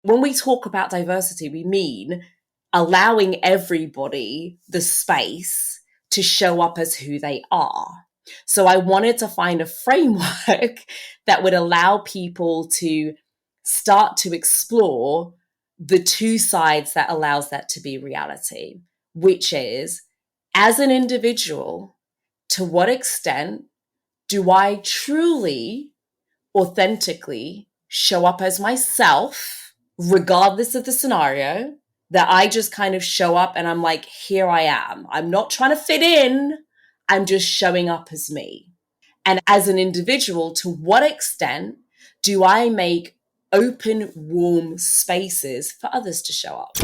When we talk about diversity, we mean allowing everybody the space to show up as who they are. So I wanted to find a framework that would allow people to start to explore the two sides that allows that to be reality, which is, as an individual, to what extent do I truly, authentically show up as myself, regardless of the scenario, that I just kind of show up and I'm like, here I am. I'm not trying to fit in. I'm just showing up as me. And as an individual, to what extent do I make open, warm spaces for others to show up?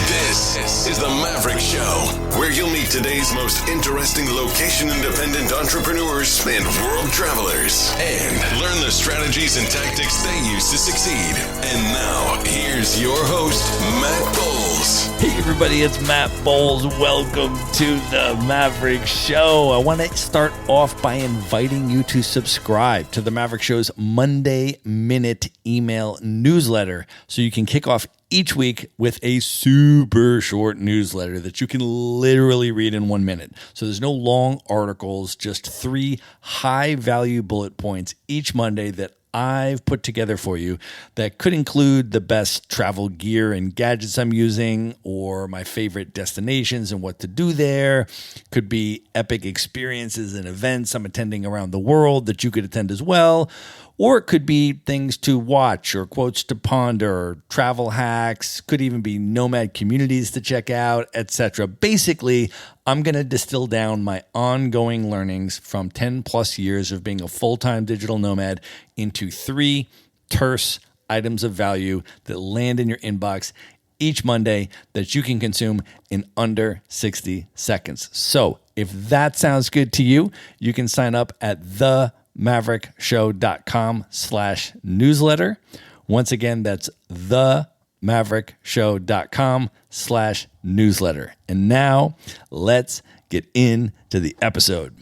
This is the Maverick Show, where you'll meet today's most interesting location-independent entrepreneurs and world travelers, and learn the strategies and tactics they use to succeed. And now, here's your host, Matt Bowles. Hey everybody, it's Matt Bowles. Welcome to the Maverick Show. I want to start off by inviting you to subscribe to the Maverick Show's Monday Minute email newsletter so you can kick off each week with a super short newsletter that you can literally read in 1 minute. So there's no long articles, just 3 high-value bullet points each Monday that I've put together for you that could include the best travel gear and gadgets I'm using, or my favorite destinations and what to do there. Could be epic experiences and events I'm attending around the world that you could attend as well. Or it could be things to watch or quotes to ponder, or travel hacks, could even be nomad communities to check out, etc. Basically, I'm going to distill down my ongoing learnings from 10 plus years of being a full-time digital nomad into 3 terse items of value that land in your inbox each Monday that you can consume in under 60 seconds. So if that sounds good to you, you can sign up at themaverickshow.com/newsletter. Once again, that's themaverickshow.com/newsletter. And now let's get into the episode.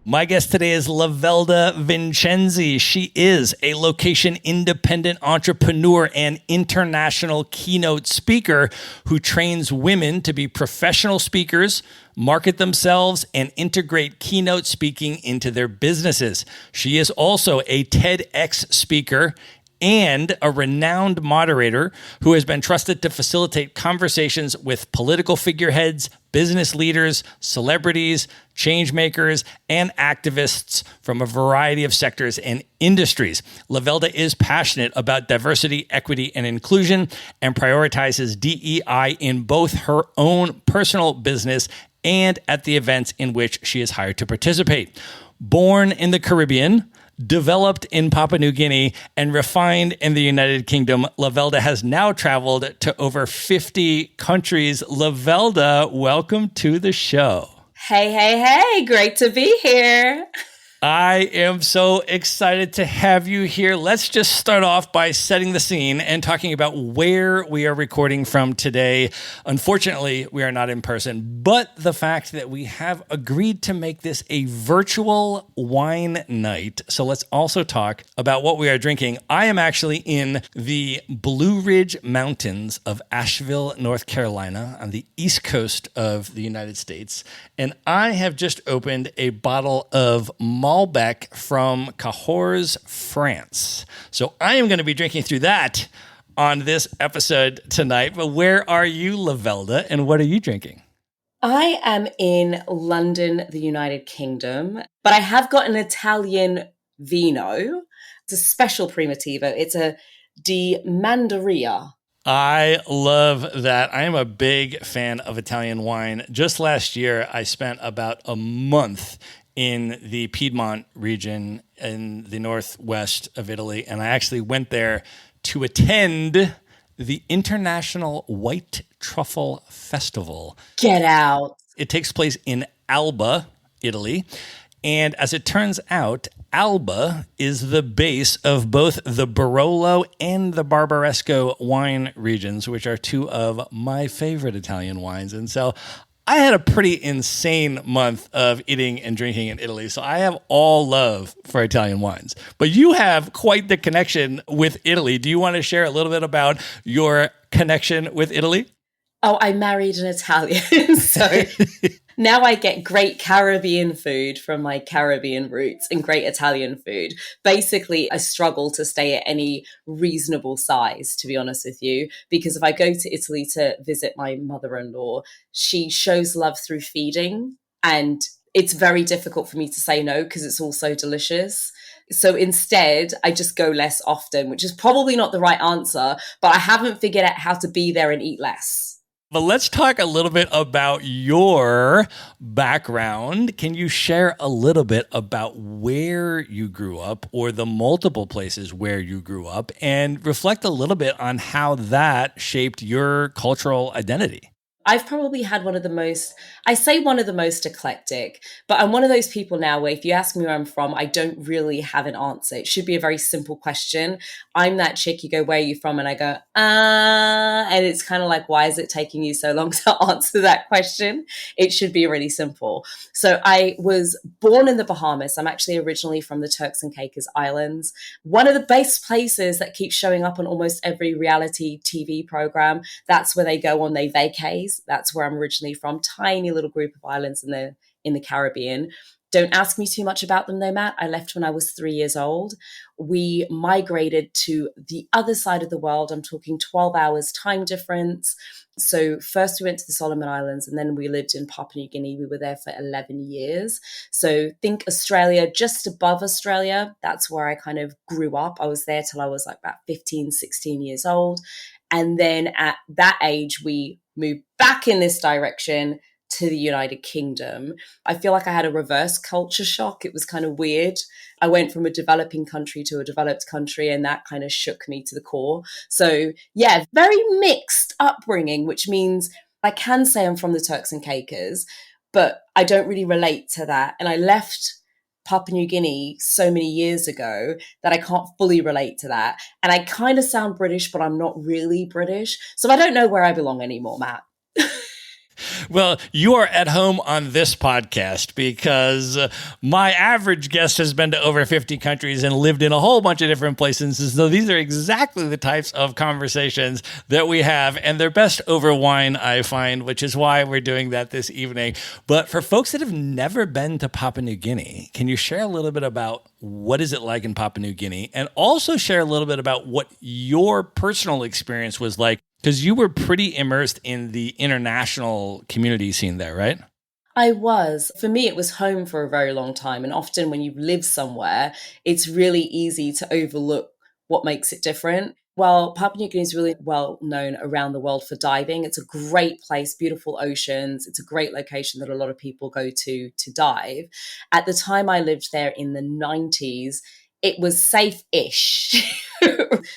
My guest today is Lavelda Vincenzi. She is a location-independent entrepreneur and international keynote speaker who trains women to be professional speakers, market themselves, and integrate keynote speaking into their businesses. She is also a TEDx speaker and a renowned moderator who has been trusted to facilitate conversations with political figureheads, business leaders, celebrities, change makers, and activists from a variety of sectors and industries. Lavelda is passionate about diversity, equity, and inclusion, and prioritizes DEI in both her own personal business and at the events in which she is hired to participate. Born in the Caribbean, developed in Papua New Guinea, and refined in the United Kingdom, Lavelda has now traveled to over 50 countries. Lavelda, welcome to the show. Hey, great to be here. I am so excited to have you here. Let's just start off by setting the scene and talking about where we are recording from today. Unfortunately, we are not in person, but the fact that we have agreed to make this a virtual wine night. So let's also talk about what we are drinking. I am actually in the Blue Ridge Mountains of Asheville, North Carolina, on the east coast of the United States. And I have just opened a bottle of Malbec from Cahors, France. So I am going to be drinking through that on this episode tonight. But where are you, Lavelda, and what are you drinking? I am in London, the United Kingdom, but I have got an Italian vino. It's a special Primitivo. It's a Di Mandaria. I love that. I am a big fan of Italian wine. Just last year, I spent about a month in the Piedmont region in the northwest of Italy, and I actually went there to attend the International White Truffle Festival. Get out. It takes place in Alba, Italy, and as it turns out, Alba is the base of both the Barolo and the Barbaresco wine regions, which are two of my favorite Italian wines. And so I had a pretty insane month of eating and drinking in Italy, so I have all love for Italian wines. But you have quite the connection with Italy. Do you want to share a little bit about your connection with Italy? Oh, I married an Italian, so now I get great Caribbean food from my Caribbean roots and great Italian food. Basically, I struggle to stay at any reasonable size, to be honest with you, because if I go to Italy to visit my mother-in-law, she shows love through feeding, and it's very difficult for me to say no because it's all so delicious. So instead, I just go less often, which is probably not the right answer, but I haven't figured out how to be there and eat less. But let's talk a little bit about your background. Can you share a little bit about where you grew up or the multiple places where you grew up and reflect a little bit on how that shaped your cultural identity? I've probably had one of the most eclectic, but I'm one of those people now where if you ask me where I'm from, I don't really have an answer. It should be a very simple question. I'm that chick, you go, where are you from? And I go, and it's kind of like, why is it taking you so long to answer that question? It should be really simple. So I was born in the Bahamas. I'm actually originally from the Turks and Caicos Islands. One of the best places that keeps showing up on almost every reality TV program. That's where they go on their vacays. That's where I'm originally from. Tiny little group of islands in the Caribbean. Don't ask me too much about them though, Matt. I left when I was 3 years old. We migrated to the other side of the world. I'm talking 12 hours time difference. So first we went to the Solomon Islands and then we lived in Papua New Guinea. We were there for 11 years. So think Australia, just above Australia. That's where I kind of grew up. I was there till I was like about 15, 16 years old. And then at that age, we moved back in this direction to the United Kingdom. I feel like I had a reverse culture shock. It was kind of weird. I went from a developing country to a developed country, and that kind of shook me to the core. So yeah, very mixed upbringing, which means I can say I'm from the Turks and Caicos, but I don't really relate to that. And I left Papua New Guinea so many years ago that I can't fully relate to that. And I kind of sound British, but I'm not really British. So I don't know where I belong anymore, Matt. Well, you are at home on this podcast because my average guest has been to over 50 countries and lived in a whole bunch of different places. So these are exactly the types of conversations that we have, and they're best over wine, I find, which is why we're doing that this evening. But for folks that have never been to Papua New Guinea, can you share a little bit about what is it like in Papua New Guinea, and also share a little bit about what your personal experience was like? Because you were pretty immersed in the international community scene there, right? I was. For me, it was home for a very long time. And often when you live somewhere, it's really easy to overlook what makes it different. Well, Papua New Guinea is really well known around the world for diving. It's a great place, beautiful oceans. It's a great location that a lot of people go to dive. At the time I lived there in the 90s, it was safe-ish.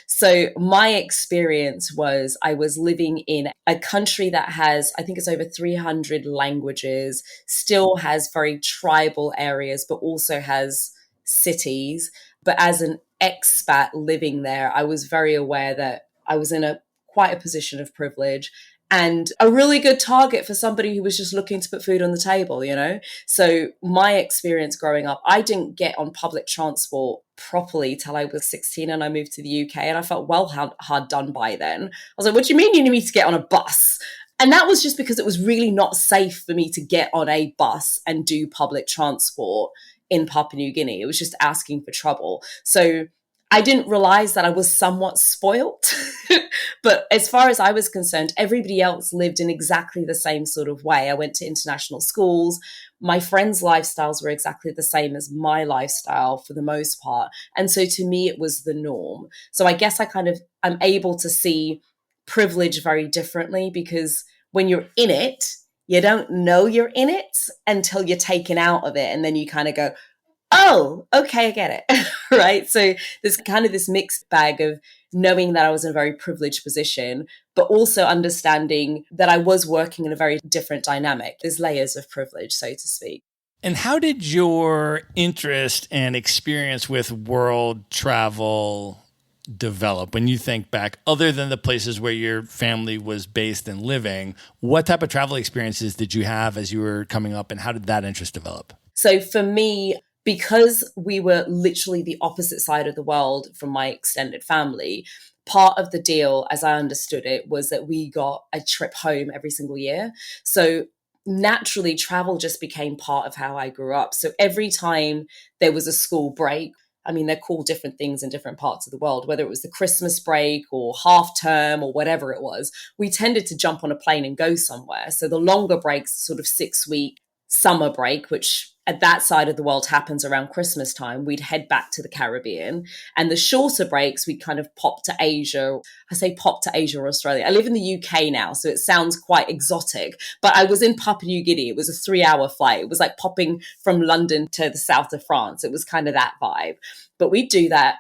So my experience was I was living in a country that has, I think it's over 300 languages, still has very tribal areas, but also has cities. But as an expat living there, I was very aware that I was in quite a position of privilege and a really good target for somebody who was just looking to put food on the table, you know? So my experience growing up, I didn't get on public transport properly till I was 16 and I moved to the UK, and I felt well hard done by then. I was like, what do you mean you need me to get on a bus? And that was just because it was really not safe for me to get on a bus and do public transport in Papua New Guinea. It was just asking for trouble. So I didn't realize that I was somewhat spoilt. But as far as I was concerned, everybody else lived in exactly the same sort of way. I went to international schools. My friends' lifestyles were exactly the same as my lifestyle for the most part. And so to me, it was the norm. So I guess I'm able to see privilege very differently, because when you're in it, you don't know you're in it until you're taken out of it. And then you kind of go, oh, okay, I get it. Right. So there's kind of this mixed bag of knowing that I was in a very privileged position, but also understanding that I was working in a very different dynamic. There's layers of privilege, so to speak. And how did your interest and experience with world travel develop when you think back, other than the places where your family was based and living? What type of travel experiences did you have as you were coming up, and how did that interest develop? So for me, because we were literally the opposite side of the world from my extended family, part of the deal, as I understood it, was that we got a trip home every single year. So naturally, travel just became part of how I grew up. So every time there was a school break, I mean, they're called different things in different parts of the world, whether it was the Christmas break or half term or whatever it was, we tended to jump on a plane and go somewhere. So the longer breaks, sort of 6 week summer break, which at that side of the world happens around Christmas time, we'd head back to the Caribbean. And the shorter breaks, we'd kind of pop to Asia. I say pop to Asia or Australia. I live in the UK now, so it sounds quite exotic, but I was in Papua New Guinea. It was a 3 hour flight. It was like popping from London to the south of France. It was kind of that vibe. But we'd do that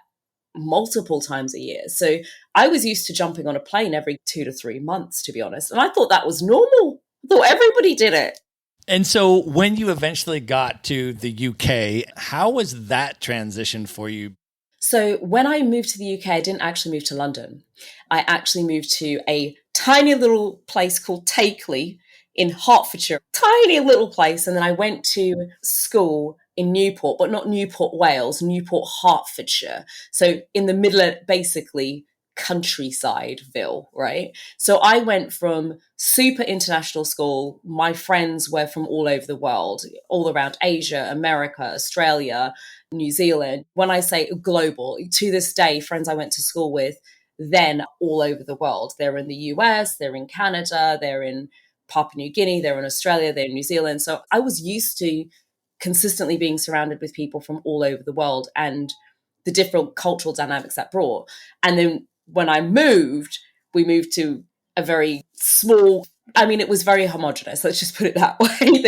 multiple times a year. So I was used to jumping on a plane every 2 to 3 months, to be honest. And I thought that was normal. I thought everybody did it. And so when you eventually got to the UK, how was that transition for you? So when I moved to the UK, I didn't actually move to London. I actually moved to a tiny little place called Takeley in Hertfordshire, tiny little place. And then I went to school in Newport, but not Newport, Wales, Newport, Hertfordshire. So in the middle of basically countrysideville, right? So I went from super international school. My friends were from all over the world, all around Asia, America, Australia, New Zealand. When I say global, to this day, friends I went to school with, then all over the world. They're in the US, they're in Canada, they're in Papua New Guinea, they're in Australia, they're in New Zealand. So I was used to consistently being surrounded with people from all over the world and the different cultural dynamics that brought. And then when I moved, we moved to a very small, I mean, it was very homogenous. Let's just put it that way.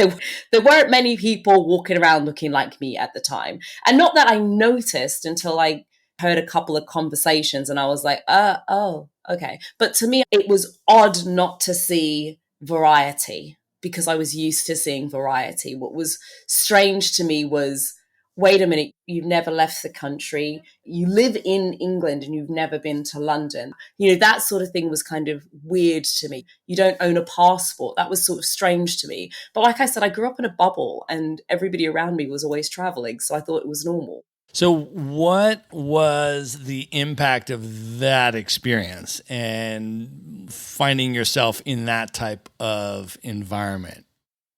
There weren't many people walking around looking like me at the time. And not that I noticed until I heard a couple of conversations and I was like, oh, okay. But to me, it was odd not to see variety because I was used to seeing variety. What was strange to me was, wait a minute, you've never left the country. You live in England and you've never been to London. You know, that sort of thing was kind of weird to me. You don't own a passport. That was sort of strange to me. But like I said, I grew up in a bubble and everybody around me was always traveling. So I thought it was normal. So what was the impact of that experience and finding yourself in that type of environment?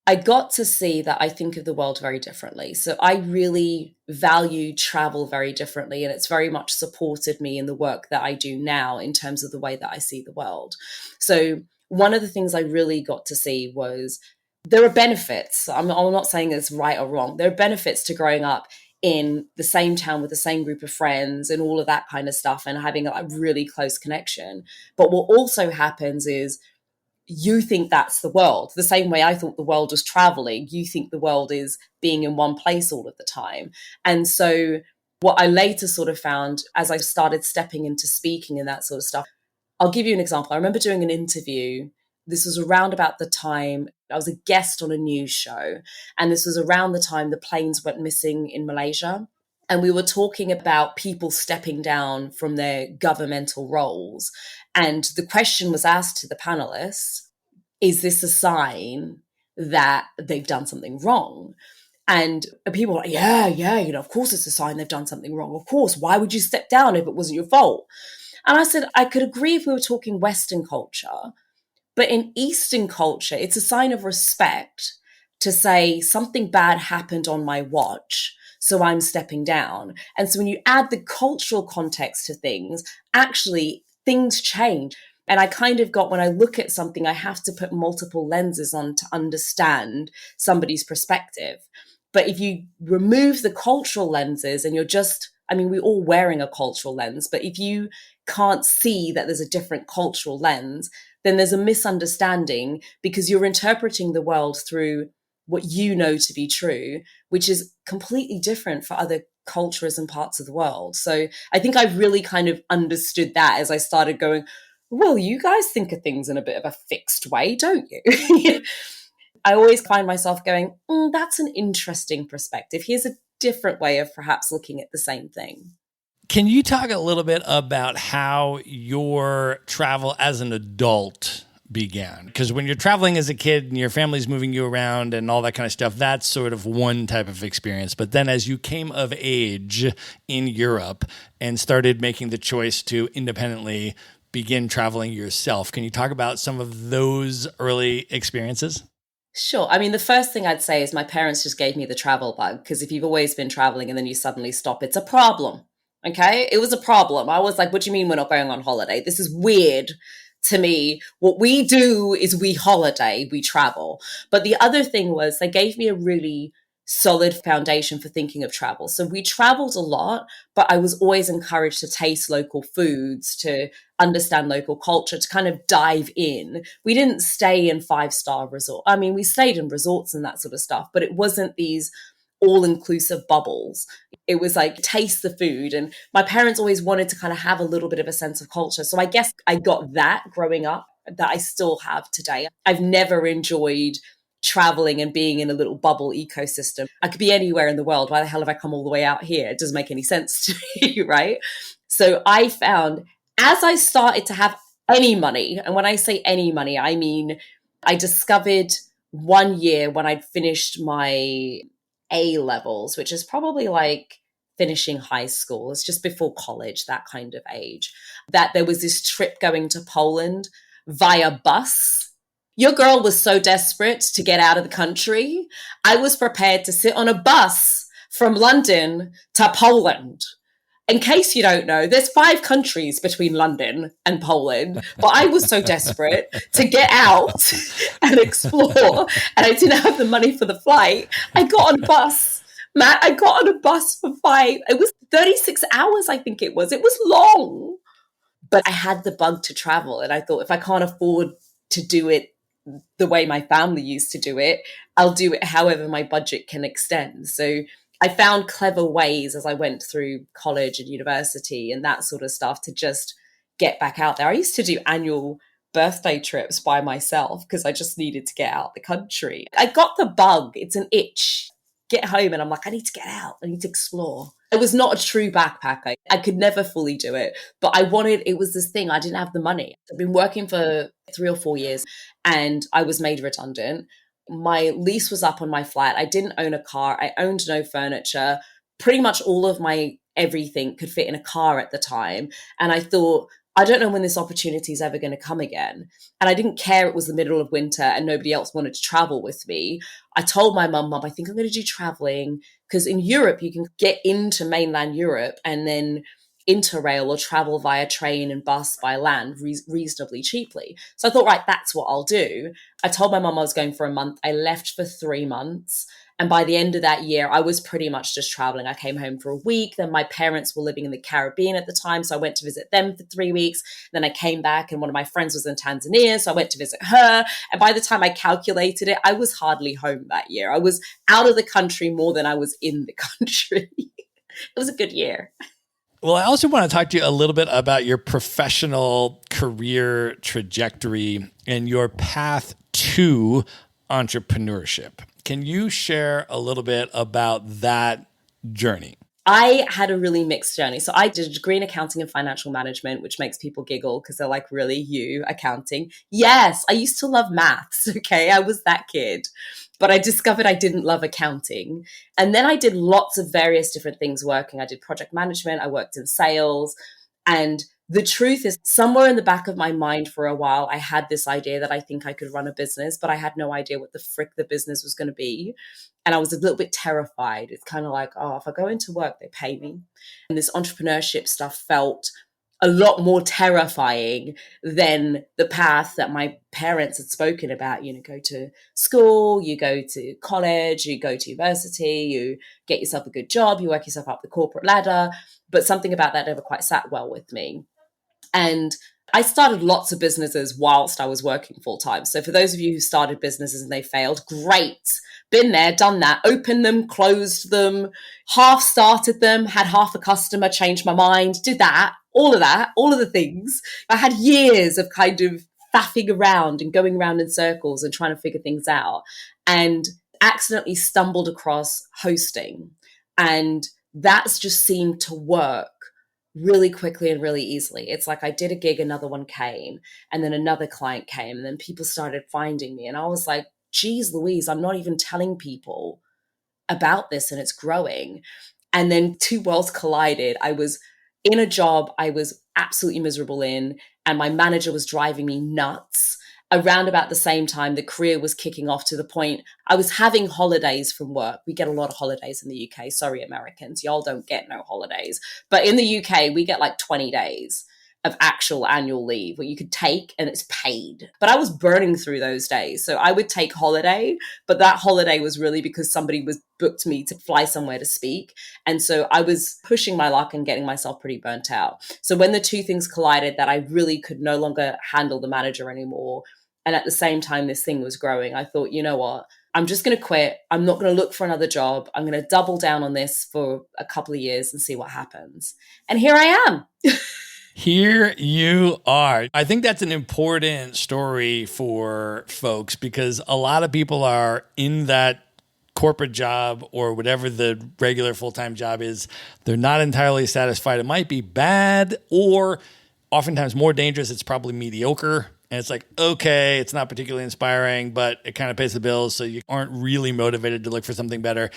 I got to see that I think of the world very differently. So I really value travel very differently. And it's very much supported me in the work that I do now in terms of the way that I see the world. So one of the things I really got to see was there are benefits. I'm not saying it's right or wrong. There are benefits to growing up in the same town with the same group of friends and all of that kind of stuff and having a really close connection. But what also happens is you think that's the world. The same way I thought the world was traveling, you think the world is being in one place all of the time. And so what I later sort of found as I started stepping into speaking and that sort of stuff, I'll give you an example. I remember doing an interview. This was around about the time I was a guest on a news show. And this was around the time the planes went missing in Malaysia. And we were talking about people stepping down from their governmental roles. And the question was asked to the panelists, is this a sign that they've done something wrong? And people were like, yeah, of course it's a sign they've done something wrong. Of course, why would you step down if it wasn't your fault? And I said, I could agree if we were talking Western culture, but in Eastern culture, it's a sign of respect to say something bad happened on my watch, so I'm stepping down. And so when you add the cultural context to things, actually things change. And I kind of got, when I look at something, I have to put multiple lenses on to understand somebody's perspective. But if you remove the cultural lenses and you're just, I mean, we're all wearing a cultural lens, but if you can't see that there's a different cultural lens, then there's a misunderstanding because you're interpreting the world through what you know to be true, which is completely different for other cultures and parts of the world. So I think I really kind of understood that as I started going, well, you guys think of things in a bit of a fixed way, don't you? I always find myself going, that's an interesting perspective. Here's a different way of perhaps looking at the same thing. Can you talk a little bit about how your travel as an adult began? Because when you're traveling as a kid and your family's moving you around and all that kind of stuff, that's sort of one type of experience. But then as you came of age in Europe and started making the choice to independently begin traveling yourself, can you talk about some of those early experiences? Sure. I mean, the first thing I'd say is my parents just gave me the travel bug, because if you've always been traveling and then you suddenly stop, it's a problem. Okay. It was a problem. I was like, what do you mean we're not going on holiday? This is weird to me. What we do is we holiday, we travel. But the other thing was they gave me a really solid foundation for thinking of travel. So we traveled a lot, but I was always encouraged to taste local foods, to understand local culture, to kind of dive in. We didn't stay in 5-star resort. I mean, we stayed in resorts and that sort of stuff, but it wasn't these all-inclusive bubbles. It was like taste the food. And my parents always wanted to kind of have a little bit of a sense of culture. So I guess I got that growing up that I still have today. I've never enjoyed traveling and being in a little bubble ecosystem. I could be anywhere in the world. Why the hell have I come all the way out here? It doesn't make any sense to me, right? So I found as I started to have any money, and when I say any money, I mean, I discovered one year when I'd finished my A levels, which is probably like finishing high school. It's just before college, that kind of age, that there was this trip going to Poland via bus. Your girl was so desperate to get out of the country. I was prepared to sit on a bus from London to Poland. In case you don't know, there's 5 countries between London and Poland, but I was so desperate to get out and explore, and I didn't have the money for the flight. I got on a bus, Matt. I got on a bus for 5. It was 36 hours, I think it was. It was long, but I had the bug to travel, and I thought if I can't afford to do it the way my family used to do it, I'll do it however my budget can extend. So I found clever ways as I went through college and university and that sort of stuff to just get back out there. I used to do annual birthday trips by myself because I just needed to get out the country. I got the bug. It's an itch. Get home and I'm like, I need to get out. I need to explore. I was not a true backpacker. I could never fully do it, but it was this thing. I didn't have the money. I've been working for 3 or 4 years and I was made redundant. My lease was up on my flat. I didn't own a car. I owned no furniture. Pretty much all of my everything could fit in a car at the time. And I thought, I don't know when this opportunity is ever going to come again. And I didn't care it was the middle of winter and nobody else wanted to travel with me. I told my mum, I think I'm going to do traveling because in Europe, you can get into mainland Europe and then interrail or travel via train and bus by land reasonably cheaply. So I thought, right, that's what I'll do. I told my mum I was going for a month. I left for 3 months. And by the end of that year, I was pretty much just traveling. I came home for a week. Then my parents were living in the Caribbean at the time. So I went to visit them for 3 weeks. Then I came back and one of my friends was in Tanzania. So I went to visit her. And by the time I calculated it, I was hardly home that year. I was out of the country more than I was in the country. It was a good year. Well, I also want to talk to you a little bit about your professional career trajectory and your path to entrepreneurship. Can you share a little bit about that journey? I had a really mixed journey. So I did a degree in accounting and financial management, which makes people giggle because they're like, really, you, accounting? Yes, I used to love maths. Okay, I was that kid. But I discovered I didn't love accounting. And then I did lots of various different things working. I did project management. I worked in sales. And the truth is, somewhere in the back of my mind for a while, I had this idea that I think I could run a business, but I had no idea what the frick the business was going to be. And I was a little bit terrified. It's kind of like, oh, if I go into work, they pay me. And this entrepreneurship stuff felt a lot more terrifying than the path that my parents had spoken about. You know, go to school, you go to college, you go to university, you get yourself a good job, you work yourself up the corporate ladder. But something about that never quite sat well with me. And I started lots of businesses whilst I was working full time. So for those of you who started businesses and they failed, great. Been there, done that, opened them, closed them, half started them, had half a customer, changed my mind, did that, all of the things. I had years of kind of faffing around and going around in circles and trying to figure things out. and accidentally stumbled across hosting. And that's just seemed to work really quickly and really easily. It's like I did a gig, another one came, and then another client came, and then people started finding me. And I was like, geez, Louise, I'm not even telling people about this, and it's growing. And then two worlds collided. I was in a job I was absolutely miserable in, and my manager was driving me nuts. Around about the same time, the career was kicking off to the point I was having holidays from work. We get a lot of holidays in the UK. Sorry, Americans, y'all don't get no holidays. But in the UK, we get like 20 days of actual annual leave where you could take and it's paid. But I was burning through those days. So I would take holiday, but that holiday was really because somebody was booked me to fly somewhere to speak. And so I was pushing my luck and getting myself pretty burnt out. So when the two things collided, that I really could no longer handle the manager anymore, and at the same time this thing was growing, I thought, you know what? I'm just going to quit. I'm not going to look for another job. I'm going to double down on this for a couple of years and see what happens. And here I am. Here you are. I think that's an important story for folks because a lot of people are in that corporate job or whatever the regular full-time job is. They're not entirely satisfied. It might be bad or oftentimes more dangerous. It's probably mediocre. And it's like, okay, it's not particularly inspiring, but it kind of pays the bills. So you aren't really motivated to look for something better.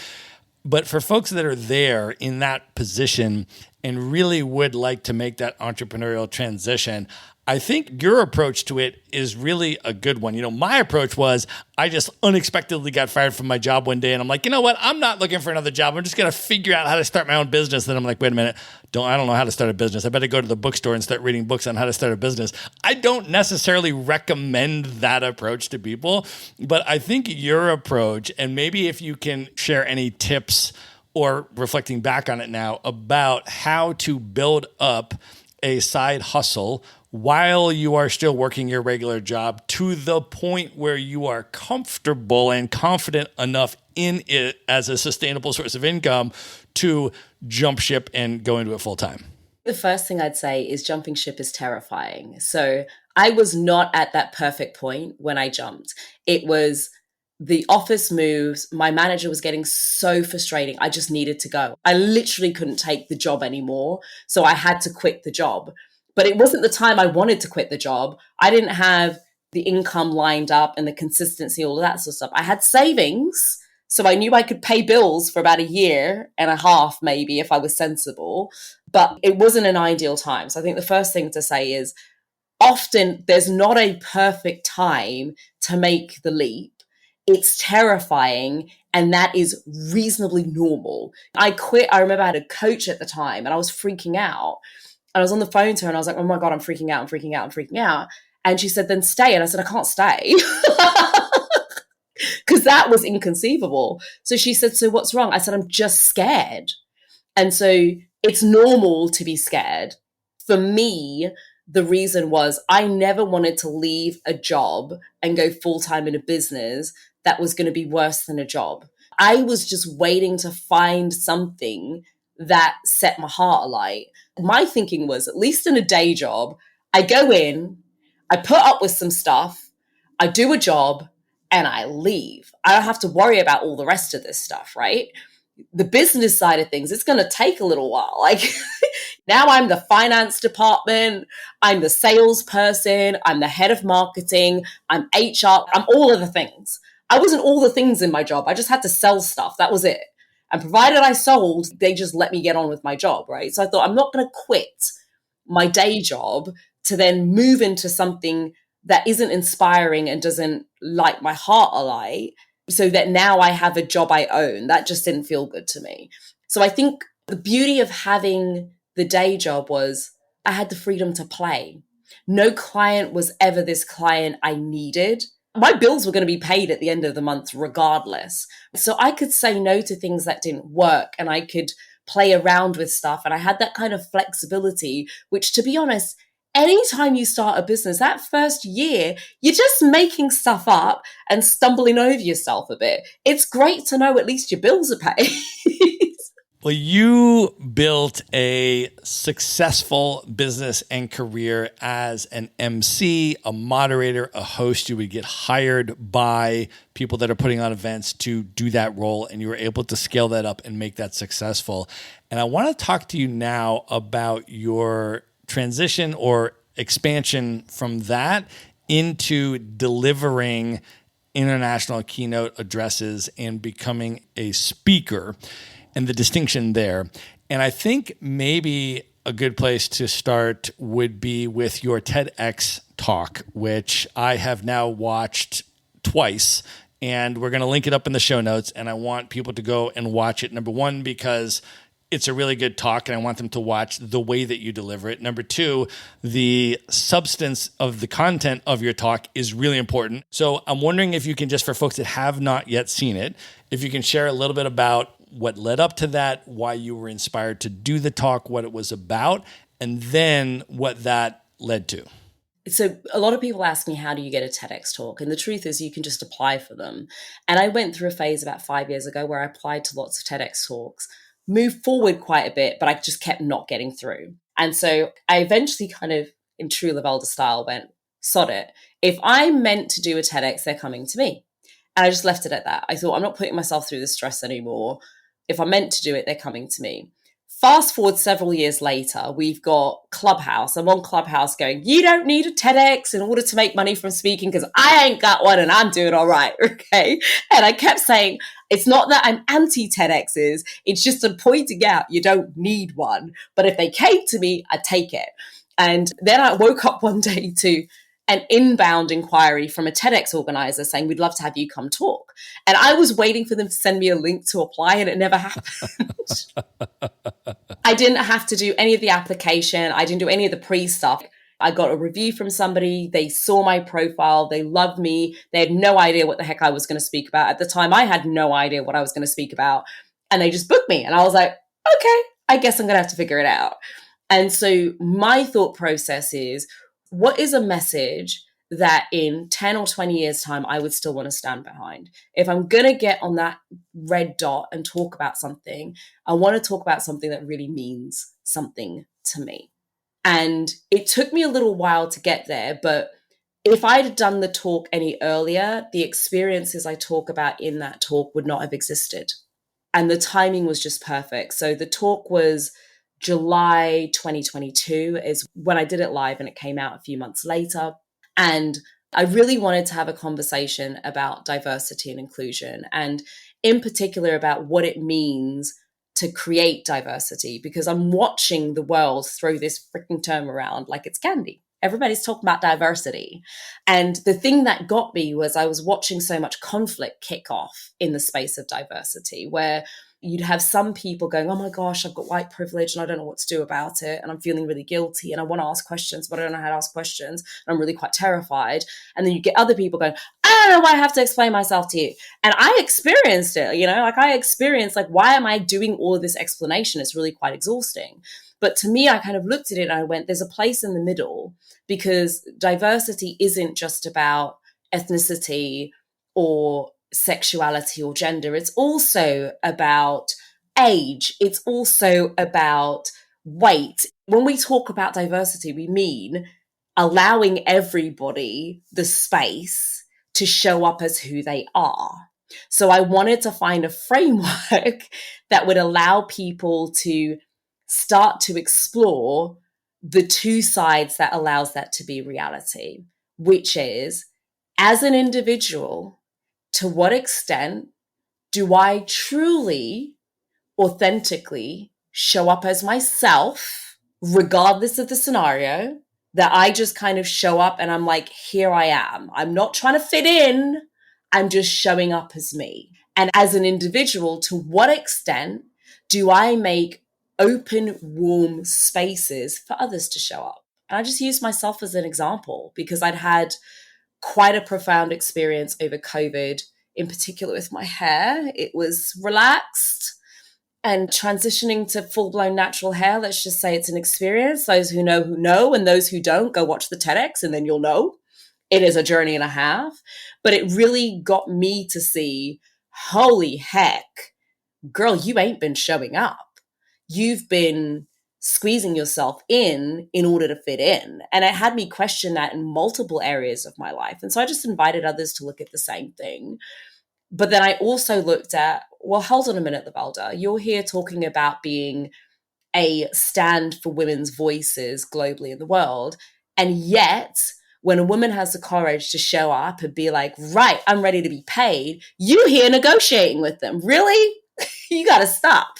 But for folks that are there in that position and really would like to make that entrepreneurial transition, I think your approach to it is really a good one. You know, my approach was I just unexpectedly got fired from my job one day and I'm like, you know what? I'm not looking for another job. I'm just going to figure out how to start my own business. Then I'm like, wait a minute. I don't know how to start a business. I better go to the bookstore and start reading books on how to start a business. I don't necessarily recommend that approach to people, but I think your approach, and maybe if you can share any tips or reflecting back on it now about how to build up a side hustle while you are still working your regular job to the point where you are comfortable and confident enough in it as a sustainable source of income to jump ship and go into it full time. The first thing I'd say is jumping ship is terrifying. So I was not at that perfect point when I jumped. It was the office moves. My manager was getting so frustrating. I just needed to go. I literally couldn't take the job anymore. So I had to quit the job. But it wasn't the time I wanted to quit the job. I didn't have the income lined up and the consistency, all of that sort of stuff. I had savings. So I knew I could pay bills for about a year and a half, maybe, if I was sensible. But it wasn't an ideal time. So I think the first thing to say is often there's not a perfect time to make the leap. It's terrifying, and that is reasonably normal. I quit. I remember I had a coach at the time, and I was freaking out. And I was on the phone to her, and I was like, oh my God, I'm freaking out, I'm freaking out, I'm freaking out. And she said, then stay. And I said, I can't stay. Because that was inconceivable. So she said, so what's wrong? I said, I'm just scared. And so it's normal to be scared. For me, the reason was I never wanted to leave a job and go full-time in a business that was going to be worse than a job. I was just waiting to find something that set my heart alight. My thinking was, at least in a day job, I go in, I put up with some stuff, I do a job, and I leave. I don't have to worry about all the rest of this stuff, right? The business side of things, it's going to take a little while. Like now I'm the finance department, I'm the salesperson, I'm the head of marketing, I'm HR, I'm all of the things. I wasn't all the things in my job. I just had to sell stuff. That was it. And provided I sold, they just let me get on with my job, right? So I thought, I'm not going to quit my day job to then move into something that isn't inspiring and doesn't light my heart alight, so that now I have a job I own. That just didn't feel good to me. So I think the beauty of having the day job was I had the freedom to play. No client was ever this client I needed. My bills were going to be paid at the end of the month regardless. So I could say no to things that didn't work, and I could play around with stuff. And I had that kind of flexibility, which, to be honest, anytime you start a business, that first year, you're just making stuff up and stumbling over yourself a bit. It's great to know at least your bills are paid. Well, you built a successful business and career as an MC, a moderator, a host. You would get hired by people that are putting on events to do that role, and you were able to scale that up and make that successful. And I want to talk to you now about your transition or expansion from that into delivering international keynote addresses and becoming a speaker, and the distinction there. And I think maybe a good place to start would be with your TEDx talk, which I have now watched twice. And we're going to link it up in the show notes. And I want people to go and watch it. Number one, because it's a really good talk and I want them to watch the way that you deliver it. Number two, the substance of the content of your talk is really important. So I'm wondering if you can, just for folks that have not yet seen it, if you can share a little bit about what led up to that, why you were inspired to do the talk, what it was about, and then what that led to. So a lot of people ask me, how do you get a TEDx talk? And the truth is you can just apply for them. And I went through a phase about 5 years ago where I applied to lots of TEDx talks, moved forward quite a bit, but I just kept not getting through. And so I eventually kind of, in true Lavelda style, went, sod it. If I'm meant to do a TEDx, they're coming to me. And I just left it at that. I thought, I'm not putting myself through the stress anymore. If I'm meant to do it, they're coming to me. Fast forward several years later, we've got Clubhouse. I'm on Clubhouse going, you don't need a TEDx in order to make money from speaking because I ain't got one and I'm doing all right, okay? And I kept saying, it's not that I'm anti-TEDx's, it's just I'm pointing out you don't need one. But if they came to me, I'd take it. And then I woke up one day to an inbound inquiry from a TEDx organizer saying, we'd love to have you come talk. And I was waiting for them to send me a link to apply, and it never happened. I didn't have to do any of the application. I didn't do any of the pre-stuff. I got a review from somebody. They saw my profile. They loved me. They had no idea what the heck I was going to speak about. At the time, I had no idea what I was going to speak about. And they just booked me. And I was like, okay, I guess I'm going to have to figure it out. And so my thought process is, what is a message that in 10 or 20 years' time, I would still want to stand behind? If I'm going to get on that red dot and talk about something, I want to talk about something that really means something to me. And it took me a little while to get there, but if I'd have done the talk any earlier, the experiences I talk about in that talk would not have existed. And the timing was just perfect. So the talk was July 2022 is when I did it live, and it came out a few months later. And I really wanted to have a conversation about diversity and inclusion, and in particular about what it means to create diversity, because I'm watching the world throw this freaking term around like it's candy. Everybody's talking about diversity. And the thing that got me was I was watching so much conflict kick off in the space of diversity, where you'd have some people going, oh my gosh, I've got white privilege and I don't know what to do about it. And I'm feeling really guilty and I want to ask questions, but I don't know how to ask questions. And I'm really quite terrified. And then you get other people going, I don't know why I have to explain myself to you. And I experienced it, I experienced why am I doing all of this explanation? It's really quite exhausting. But to me, I kind of looked at it and I went, there's a place in the middle, because diversity isn't just about ethnicity or sexuality or gender. It's also about age. It's also about weight. When we talk about diversity, we mean allowing everybody the space to show up as who they are. So I wanted to find a framework that would allow people to start to explore the two sides that allows that to be reality, which is, as an individual, to what extent do I truly, authentically show up as myself, regardless of the scenario, that I just kind of show up and I'm like, here I am. I'm not trying to fit in. I'm just showing up as me. And as an individual, to what extent do I make open, warm spaces for others to show up? And I just use myself as an example because I'd had quite a profound experience over COVID, in particular with my hair. It was relaxed, and transitioning to full-blown natural hair, let's just say it's an experience. Those who know, and those who don't, go watch the TEDx and then you'll know. It is a journey and a half, but it really got me to see, holy heck, girl, you ain't been showing up. you've been squeezing yourself in order to fit in. And it had me question that in multiple areas of my life. And so I just invited others to look at the same thing. But then I also looked at, well, hold on a minute, Lavalda, you're here talking about being a stand for women's voices globally in the world. And yet, when a woman has the courage to show up and be like, right, I'm ready to be paid, you here negotiating with them. Really? You got to stop.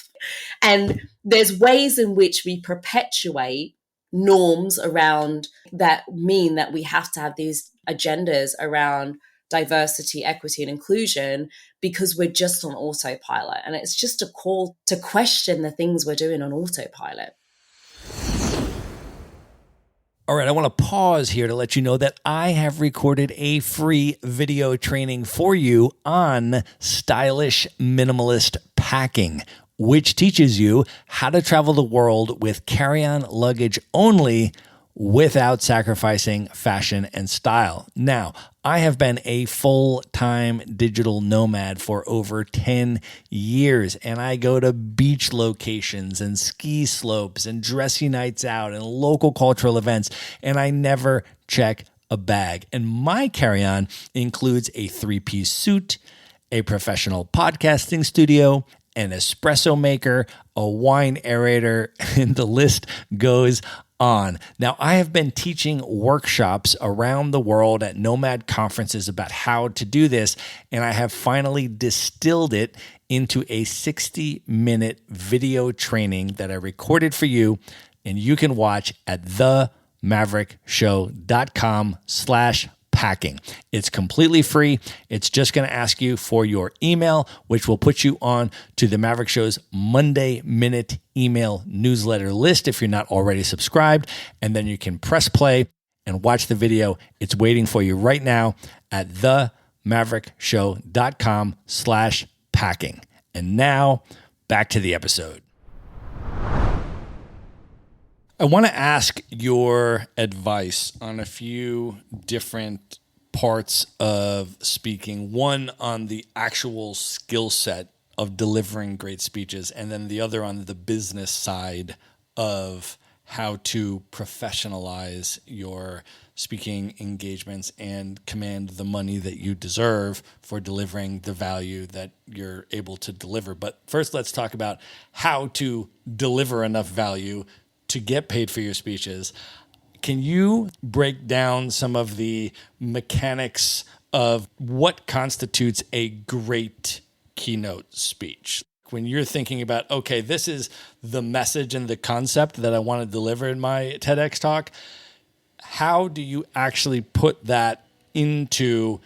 And there's ways in which we perpetuate norms around that mean that we have to have these agendas around diversity, equity, and inclusion because we're just on autopilot. And it's just a call to question the things we're doing on autopilot. All right, I want to pause here to let you know that I have recorded a free video training for you on stylish minimalist packing, which teaches you how to travel the world with carry-on luggage only without sacrificing fashion and style. Now, I have been a full-time digital nomad for over 10 years, and I go to beach locations and ski slopes and dressy nights out and local cultural events, and I never check a bag. And my carry-on includes a 3-piece suit, a professional podcasting studio, an espresso maker, a wine aerator, and the list goes on. Now, I have been teaching workshops around the world at nomad conferences about how to do this, and I have finally distilled it into a 60-minute video training that I recorded for you, and you can watch at themaverickshow.com/packing. It's completely free. It's just going to ask you for your email, which will put you on to the Maverick Show's Monday Minute email newsletter list if you're not already subscribed. And then you can press play and watch the video. It's waiting for you right now at themaverickshow.com/packing. And now back to the episode. I want to ask your advice on a few different parts of speaking. One on the actual skill set of delivering great speeches, and then the other on the business side of how to professionalize your speaking engagements and command the money that you deserve for delivering the value that you're able to deliver. But first, let's talk about how to deliver enough value to get paid for your speeches. Can you break down some of the mechanics of what constitutes a great keynote speech? When you're thinking about, okay, this is the message and the concept that I want to deliver in my TEDx talk, how do you actually put that into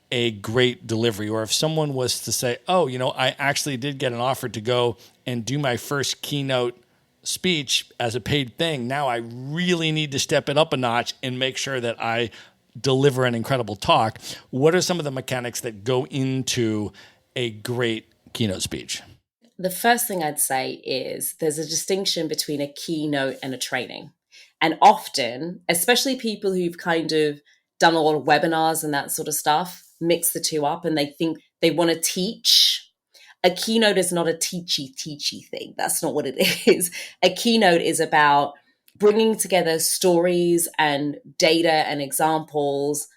a great delivery? Or if someone was to say, oh, I actually did get an offer to go and do my first keynote speech as a paid thing. Now I really need to step it up a notch and make sure that I deliver an incredible talk. What are some of the mechanics that go into a great keynote speech? The first thing I'd say is there's a distinction between a keynote and a training. And often, especially people who've kind of done a lot of webinars and that sort of stuff, mix the two up and they think they want to teach. A keynote is not a teachy thing. That's not what it is. A keynote is about bringing together stories and data and examples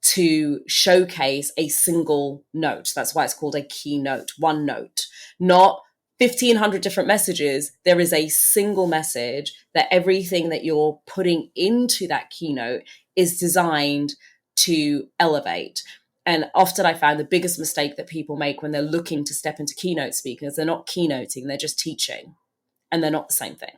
to showcase a single note. That's why it's called a keynote, one note, not 1,500 different messages. There is a single message that everything that you're putting into that keynote is designed to elevate. And often I find the biggest mistake that people make when they're looking to step into keynote speaking is they're not keynoting, they're just teaching. And they're not the same thing.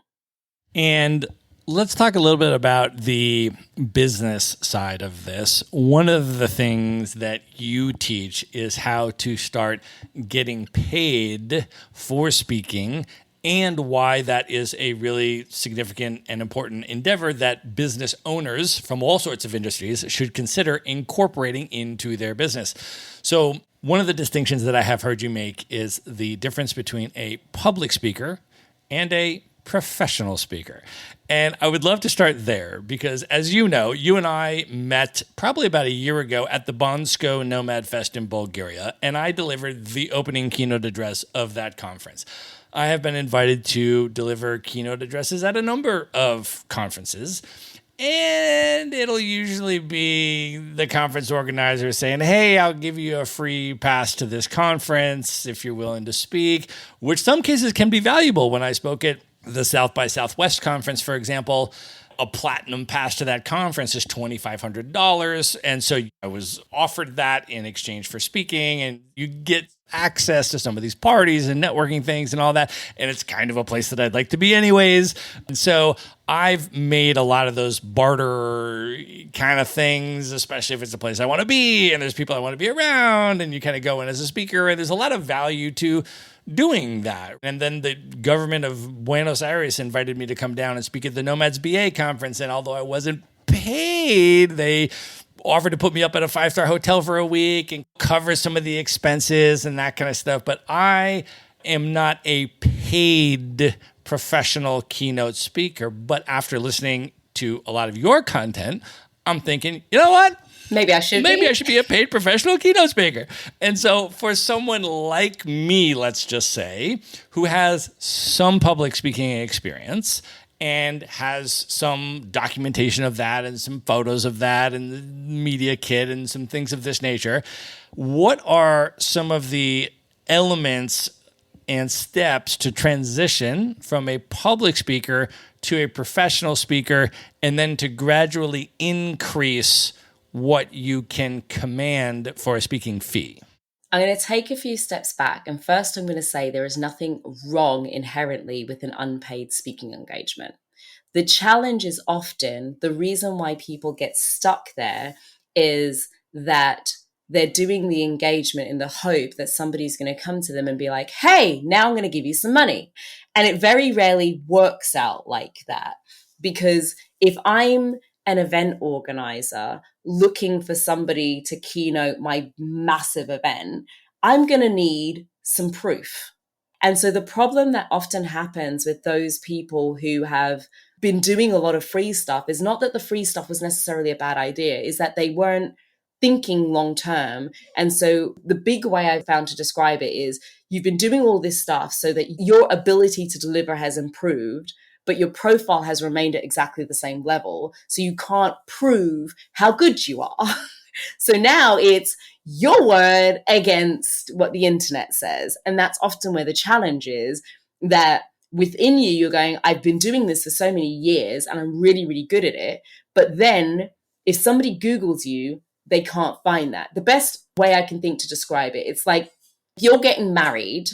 And let's talk a little bit about the business side of this. One of the things that you teach is how to start getting paid for speaking, and why that is a really significant and important endeavor that business owners from all sorts of industries should consider incorporating into their business. So one of the distinctions that I have heard you make is the difference between a public speaker and a professional speaker. And I would love to start there because, as you know, you and I met probably about a year ago at the Bonsko Nomad Fest in Bulgaria, and I delivered the opening keynote address of that conference. I have been invited to deliver keynote addresses at a number of conferences. And it'll usually be the conference organizer saying, hey, I'll give you a free pass to this conference if you're willing to speak, which some cases can be valuable. When I spoke at the South by Southwest conference, for example, a platinum pass to that conference is $2,500. And so I was offered that in exchange for speaking, and you get access to some of these parties and networking things and all that. And it's kind of a place that I'd like to be anyways. And so I've made a lot of those barter kind of things, especially if it's a place I want to be and there's people I want to be around, and you kind of go in as a speaker, and there's a lot of value to doing that. And then the government of Buenos Aires invited me to come down and speak at the Nomads BA conference. And although I wasn't paid, they offered to put me up at a 5-star hotel for a week and cover some of the expenses and that kind of stuff. But I am not a paid professional keynote speaker. But after listening to a lot of your content, I'm thinking, you know what? Maybe I should be a paid professional keynote speaker. And so for someone like me, let's just say, who has some public speaking experience and has some documentation of that and some photos of that and the media kit and some things of this nature, what are some of the elements and steps to transition from a public speaker to a professional speaker, and then to gradually increase what you can command for a speaking fee? I'm going to take a few steps back. And first, I'm going to say there is nothing wrong inherently with an unpaid speaking engagement. The challenge is often the reason why people get stuck there is that they're doing the engagement in the hope that somebody's going to come to them and be like, hey, now I'm going to give you some money. And it very rarely works out like that. Because if I'm an event organizer looking for somebody to keynote my massive event, I'm going to need some proof. And so the problem that often happens with those people who have been doing a lot of free stuff is not that the free stuff was necessarily a bad idea, is that they weren't thinking long term. And so the big way I found to describe it is you've been doing all this stuff so that your ability to deliver has improved, but your profile has remained at exactly the same level. So you can't prove how good you are. So now it's your word against what the internet says. And that's often where the challenge is, that within you, you're going, I've been doing this for so many years and I'm really, really good at it. But then if somebody Googles you, they can't find that. The best way I can think to describe it, it's like you're getting married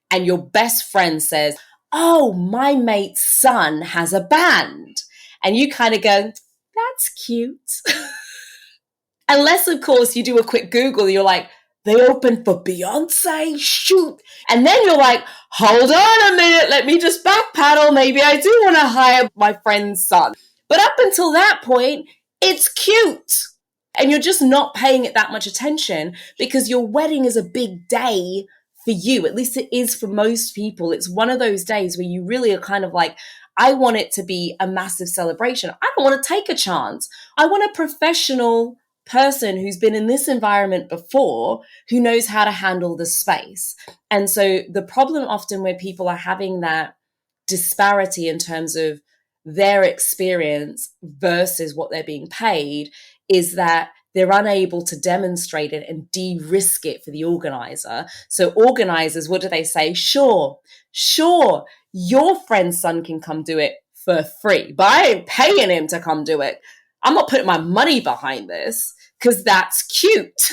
and your best friend says, oh, my mate's son has a band. And you kind of go, that's cute. Unless, of course, you do a quick Google, you're like, they opened for Beyonce? Shoot. And then you're like, hold on a minute, let me just backpedal. Maybe I do want to hire my friend's son. But up until that point, it's cute. And you're just not paying it that much attention because your wedding is a big day for you. At least it is for most people. It's one of those days where you really are kind of like, I want it to be a massive celebration. I don't want to take a chance. I want a professional person who's been in this environment before, who knows how to handle the space. And so the problem often where people are having that disparity in terms of their experience versus what they're being paid is that they're unable to demonstrate it and de-risk it for the organizer. So organizers, what do they say? Sure, your friend's son can come do it for free, but I ain't paying him to come do it. I'm not putting my money behind this because that's cute.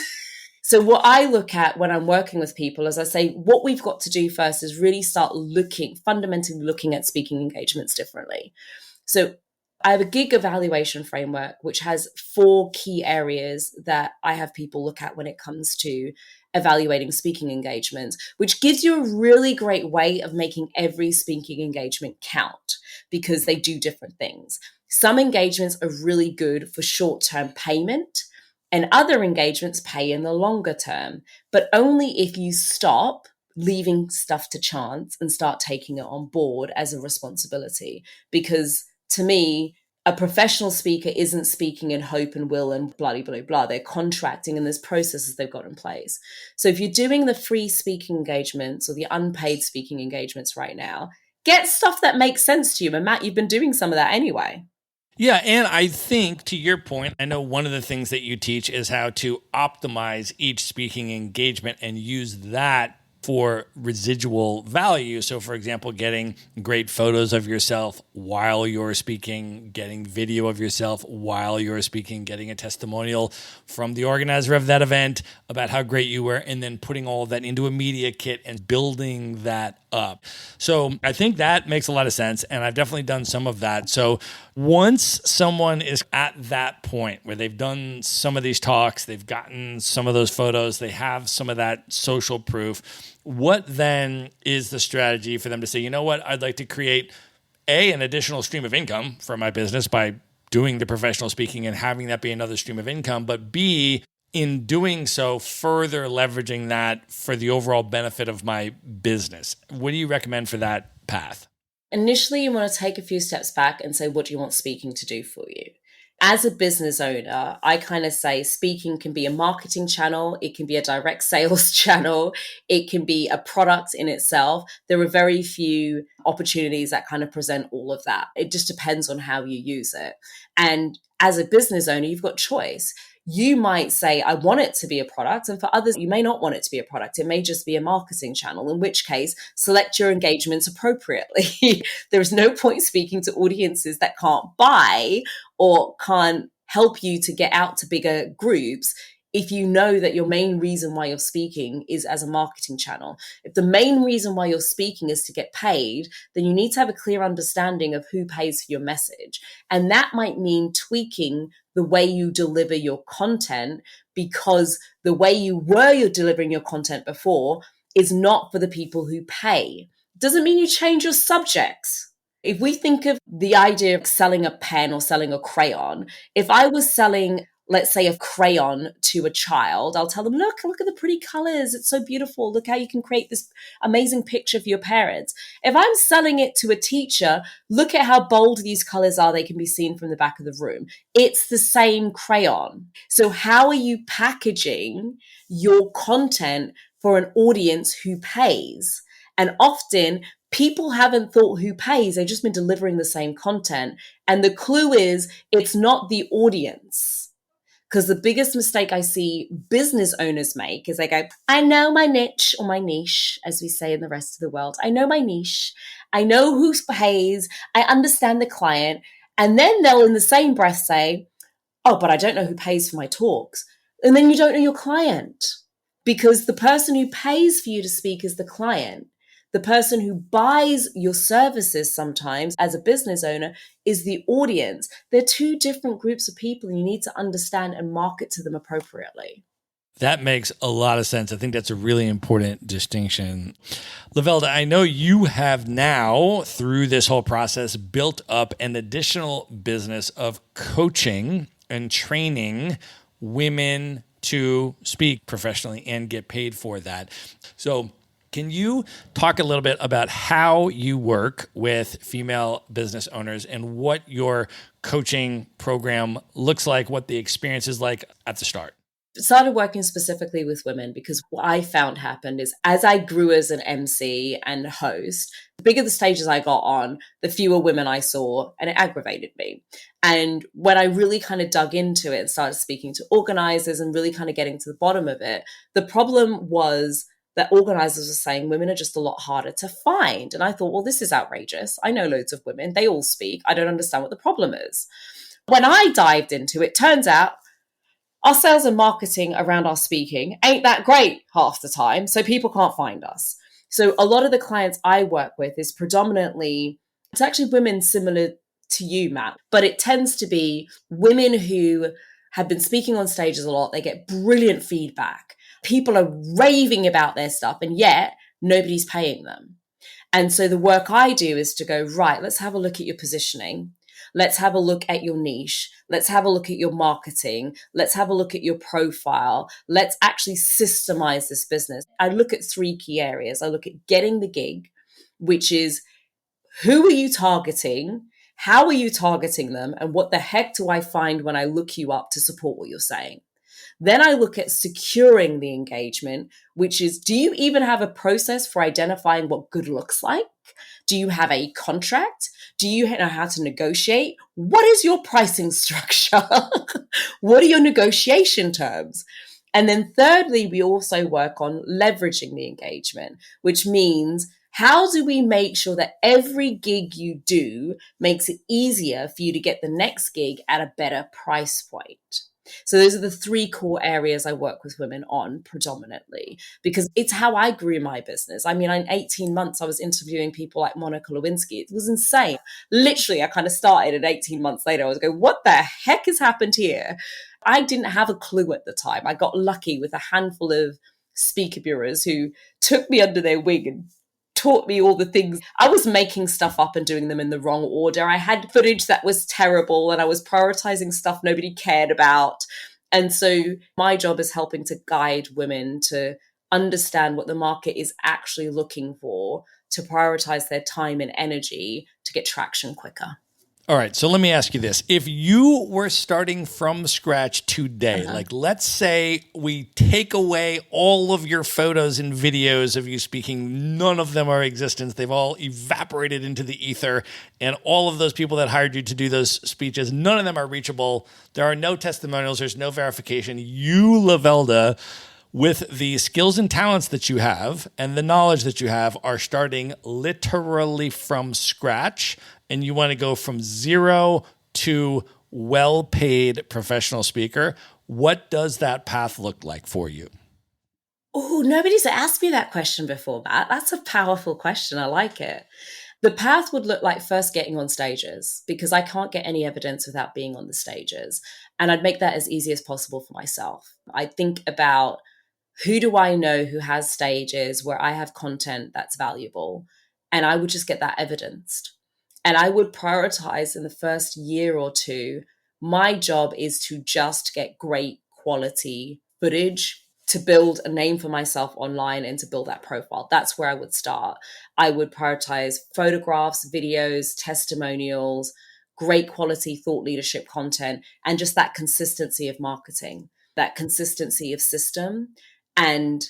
So what I look at when I'm working with people is I say, what we've got to do first is really start fundamentally looking at speaking engagements differently. So I have a gig evaluation framework, which has 4 key areas that I have people look at when it comes to evaluating speaking engagements, which gives you a really great way of making every speaking engagement count because they do different things. Some engagements are really good for short-term payment and other engagements pay in the longer term, but only if you stop leaving stuff to chance and start taking it on board as a responsibility. Because to me, A professional speaker isn't speaking in hope and will and blah, blah, blah. They're contracting and there's processes they've got in place. So if you're doing the free speaking engagements or the unpaid speaking engagements right now, get stuff that makes sense to you. And Matt, you've been doing some of that anyway. Yeah, and I think to your point, I know one of the things that you teach is how to optimize each speaking engagement and use that for residual value. So, for example, getting great photos of yourself while you're speaking, getting video of yourself while you're speaking, getting a testimonial from the organizer of that event about how great you were, and then putting all of that into a media kit and building that up. So I think that makes a lot of sense, and I've definitely done some of that. So once someone is at that point where they've done some of these talks, they've gotten some of those photos, they have some of that social proof, what then is the strategy for them to say, you know what, I'd like to create an additional stream of income for my business by doing the professional speaking and having that be another stream of income, but B, in doing so, further leveraging that for the overall benefit of my business. What do you recommend for that path? Initially, you want to take a few steps back and say, what do you want speaking to do for you? As a business owner, I kind of say speaking can be a marketing channel. It can be a direct sales channel. It can be a product in itself. There are very few opportunities that kind of present all of that. It just depends on how you use it. And as a business owner, you've got choice. You might say, I want it to be a product. And for others, you may not want it to be a product. It may just be a marketing channel, in which case, select your engagements appropriately. There is no point speaking to audiences that can't buy or can't help you to get out to bigger groups if you know that your main reason why you're speaking is as a marketing channel. If the main reason why you're speaking is to get paid, then you need to have a clear understanding of who pays for your message. And that might mean tweaking the way you deliver your content, because the way you're delivering your content before is not for the people who pay. Doesn't mean you change your subjects. If we think of the idea of selling a pen or selling a crayon, if I was selling, let's say, a crayon to a child, I'll tell them, look at the pretty colors. It's so beautiful. Look how you can create this amazing picture for your parents. If I'm selling it to a teacher, look at how bold these colors are. They can be seen from the back of the room. It's the same crayon. So how are you packaging your content for an audience who pays? And often people haven't thought who pays. They've just been delivering the same content. And the clue is it's not the audience. Because the biggest mistake I see business owners make is they go, I know my niche, or my niche, as we say in the rest of the world. I know my niche. I know who pays. I understand the client. And then they'll in the same breath say, oh, but I don't know who pays for my talks. And then you don't know your client, because the person who pays for you to speak is the client. The person who buys your services sometimes as a business owner is the audience. They're two different groups of people, and you need to understand and market to them appropriately. That makes a lot of sense. I think that's a really important distinction. Lavelda, I know you have now, through this whole process, built up an additional business of coaching and training women to speak professionally and get paid for that. So can you talk a little bit about how you work with female business owners and what your coaching program looks like, what the experience is like at the start? Started working specifically with women because what I found happened is as I grew as an MC and host, the bigger the stages I got on, the fewer women I saw, and it aggravated me. And when I really kind of dug into it and started speaking to organizers and really kind of getting to the bottom of it, the problem was that organizers were saying women are just a lot harder to find. And I thought, well, this is outrageous. I know loads of women. They all speak. I don't understand what the problem is. When I dived into it, turns out our sales and marketing around our speaking ain't that great half the time. So people can't find us. So a lot of the clients I work with is predominantly, it's actually women similar to you, Matt, but it tends to be women who have been speaking on stages a lot. They get brilliant feedback. People are raving about their stuff, and yet nobody's paying them. And so the work I do is to go, right, let's have a look at your positioning. Let's have a look at your niche. Let's have a look at your marketing. Let's have a look at your profile. Let's actually systemize this business. I look at 3 key areas. I look at getting the gig, which is who are you targeting? How are you targeting them? And what the heck do I find when I look you up to support what you're saying? Then I look at securing the engagement, which is, do you even have a process for identifying what good looks like? Do you have a contract? Do you know how to negotiate? What is your pricing structure? What are your negotiation terms? And then thirdly, we also work on leveraging the engagement, which means how do we make sure that every gig you do makes it easier for you to get the next gig at a better price point? So those are the three core areas I work with women on predominantly, because it's how I grew my business. I mean, in 18 months, I was interviewing people like Monica Lewinsky. It was insane. Literally, I kind of started, and 18 months later, I was going, what the heck has happened here? I didn't have a clue at the time. I got lucky with a handful of speaker bureaus who took me under their wing and taught me all the things. I was making stuff up and doing them in the wrong order. I had footage that was terrible, and I was prioritizing stuff nobody cared about. And so my job is helping to guide women to understand what the market is actually looking for, to prioritize their time and energy to get traction quicker. All right, so let me ask you this. If you were starting from scratch today, like let's say we take away all of your photos and videos of you speaking, none of them are existence. They've all evaporated into the ether, and all of those people that hired you to do those speeches, none of them are reachable. There are no testimonials. There's no verification. You, Lavelda, with the skills and talents that you have and the knowledge that you have, are starting literally from scratch, and you want to go from zero to well-paid professional speaker. What does that path look like for you? Oh, nobody's asked me that question before, Matt. That's a powerful question. I like it. The path would look like first getting on stages, because I can't get any evidence without being on the stages. And I'd make that as easy as possible for myself. I think about, who do I know who has stages where I have content that's valuable? And I would just get that evidenced. And I would prioritize in the first year or two, my job is to just get great quality footage to build a name for myself online and to build that profile. That's where I would start. I would prioritize photographs, videos, testimonials, great quality thought leadership content, and just that consistency of marketing, that consistency of system. And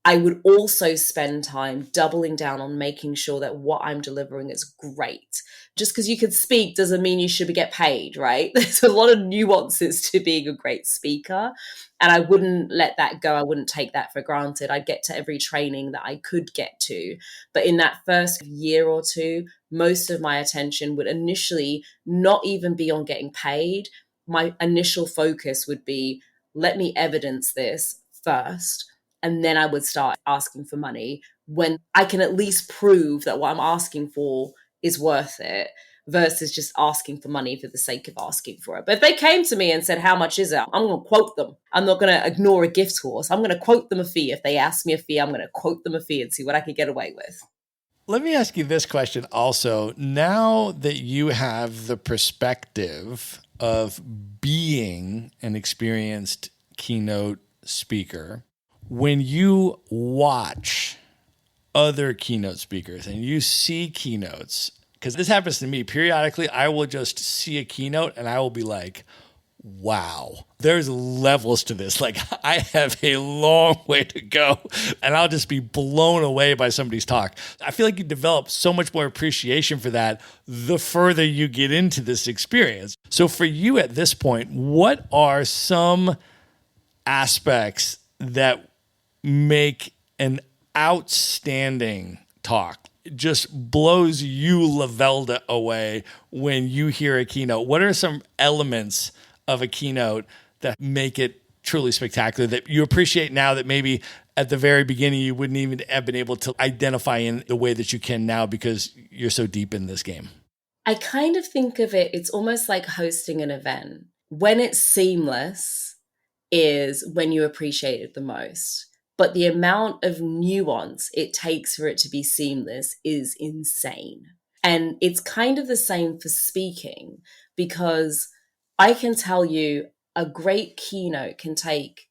I would also spend time doubling down on making sure that what I'm delivering is great. Just because you can speak doesn't mean you should get paid, right? There's a lot of nuances to being a great speaker. And I wouldn't let that go. I wouldn't take that for granted. I'd get to every training that I could get to. But in that first year or two, most of my attention would initially not even be on getting paid. My initial focus would be, let me evidence this first. And then I would start asking for money when I can at least prove that what I'm asking for is worth it, versus just asking for money for the sake of asking for it. But if they came to me and said, how much is it? I'm going to quote them. I'm not going to ignore a gift horse. I'm going to quote them a fee. If they ask me a fee, I'm going to quote them a fee and see what I can get away with. Let me ask you this question also. Now that you have the perspective of being an experienced keynote speaker, when you watch other keynote speakers and you see keynotes, because this happens to me periodically, I will just see a keynote and I will be like, wow, there's levels to this. Like, I have a long way to go, and I'll just be blown away by somebody's talk. I feel like you develop so much more appreciation for that the further you get into this experience. So for you at this point, what are some aspects that make an outstanding talk? It just blows you, Lavelda, away when you hear a keynote. What are some elements of a keynote that make it truly spectacular that you appreciate now that maybe at the very beginning you wouldn't even have been able to identify in the way that you can now because you're so deep in this game? I kind of think of it, it's almost like hosting an event. When it's seamless is when you appreciate it the most. But the amount of nuance it takes for it to be seamless is insane. And it's kind of the same for speaking, because I can tell you a great keynote can take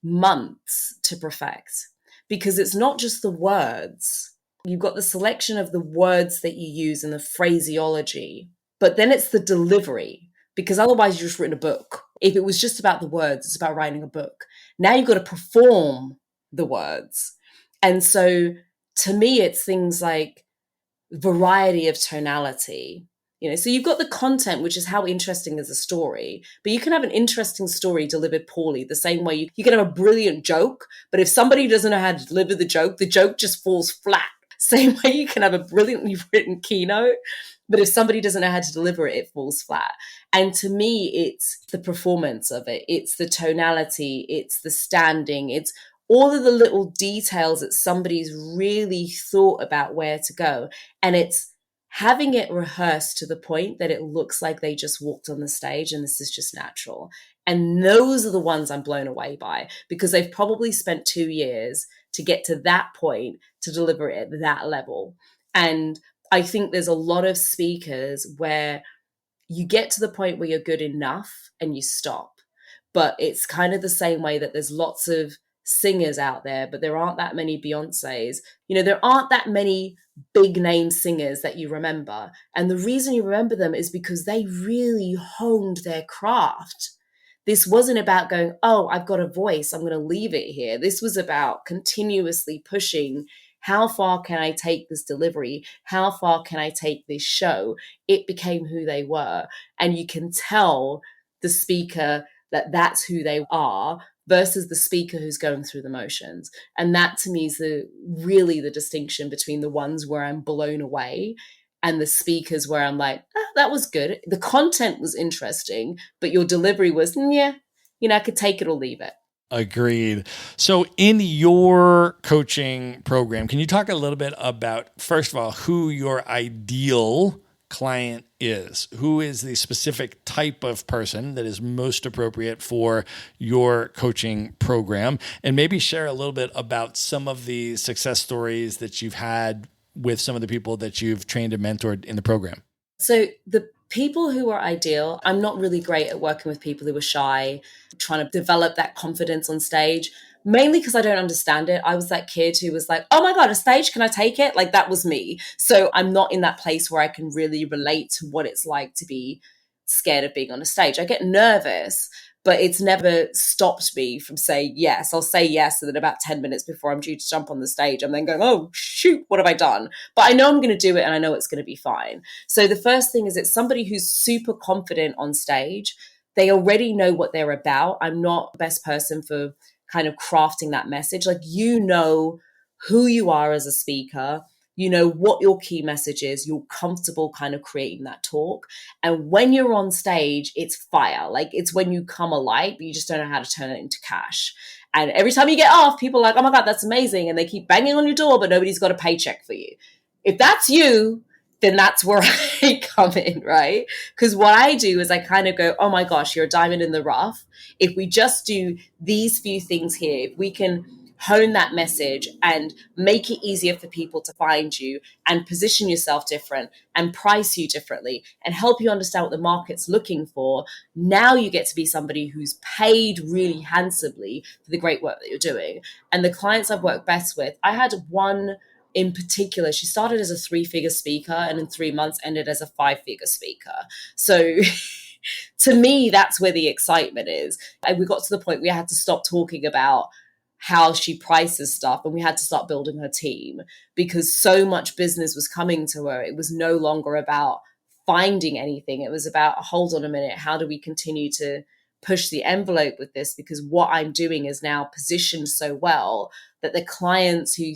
months to perfect, because it's not just the words. You've got the selection of the words that you use and the phraseology. But then it's the delivery, because otherwise you've just written a book. If it was just about the words, it's about writing a book. Now you've got to perform the words. And so to me, it's things like variety of tonality. So you've got the content, which is how interesting is a story, but you can have an interesting story delivered poorly. The same way you can have a brilliant joke, but if somebody doesn't know how to deliver the joke just falls flat. Same way you can have a brilliantly written keynote, but if somebody doesn't know how to deliver it, it falls flat. And to me, it's the performance of it. It's the tonality. It's the standing. It's all of the little details that somebody's really thought about where to go. And it's having it rehearsed to the point that it looks like they just walked on the stage and this is just natural. And those are the ones I'm blown away by, because they've probably spent 2 years to get to that point to deliver it at that level. And I think there's a lot of speakers where you get to the point where you're good enough and you stop. But it's kind of the same way that there's lots of singers out there, but there aren't that many Beyoncés. There aren't that many big name singers that you remember. And the reason you remember them is because they really honed their craft. This wasn't about going, oh, I've got a voice, I'm going to leave it here. This was about continuously pushing, how far can I take this delivery? How far can I take this show? It became who they were. And you can tell the speaker that that's who they are versus the speaker who's going through the motions. And that to me is really the distinction between the ones where I'm blown away and the speakers where I'm like, that was good. The content was interesting, but your delivery was, yeah, I could take it or leave it. Agreed. So in your coaching program, can you talk a little bit about, first of all, who your ideal client is? Who is the specific type of person that is most appropriate for your coaching program? And maybe share a little bit about some of the success stories that you've had with some of the people that you've trained and mentored in the program. So the people who are ideal, I'm not really great at working with people who are shy, trying to develop that confidence on stage, mainly because I don't understand it. I was that kid who was like, oh my God, a stage, can I take it? Like that was me. So I'm not in that place where I can really relate to what it's like to be scared of being on a stage. I get nervous, but it's never stopped me from saying yes. I'll say yes, and then about 10 minutes before I'm due to jump on the stage, I'm then going, oh, shoot, what have I done? But I know I'm going to do it, and I know it's going to be fine. So the first thing is it's somebody who's super confident on stage. They already know what they're about. I'm not the best person for kind of crafting that message. Like, who you are as a speaker. You know what your key message is. You're comfortable kind of creating that talk. And when you're on stage, it's fire. Like it's when you come alive, but you just don't know how to turn it into cash. And every time you get off, people are like, oh my God, that's amazing. And they keep banging on your door, but nobody's got a paycheck for you. If that's you, then that's where I come in, right? Because what I do is I kind of go, oh my gosh, you're a diamond in the rough. If we just do these few things here, if we can hone that message and make it easier for people to find you and position yourself different and price you differently and help you understand what the market's looking for, now you get to be somebody who's paid really handsomely for the great work that you're doing. And the clients I've worked best with, I had one in particular, she started as a 3-figure speaker and in 3 months ended as a 5-figure speaker. So to me, that's where the excitement is. And we got to the point we had to stop talking about how she prices stuff and we had to start building her team because so much business was coming to her. It was no longer about finding anything. It was about, hold on a minute, how do we continue to push the envelope with this? Because what I'm doing is now positioned so well that the clients who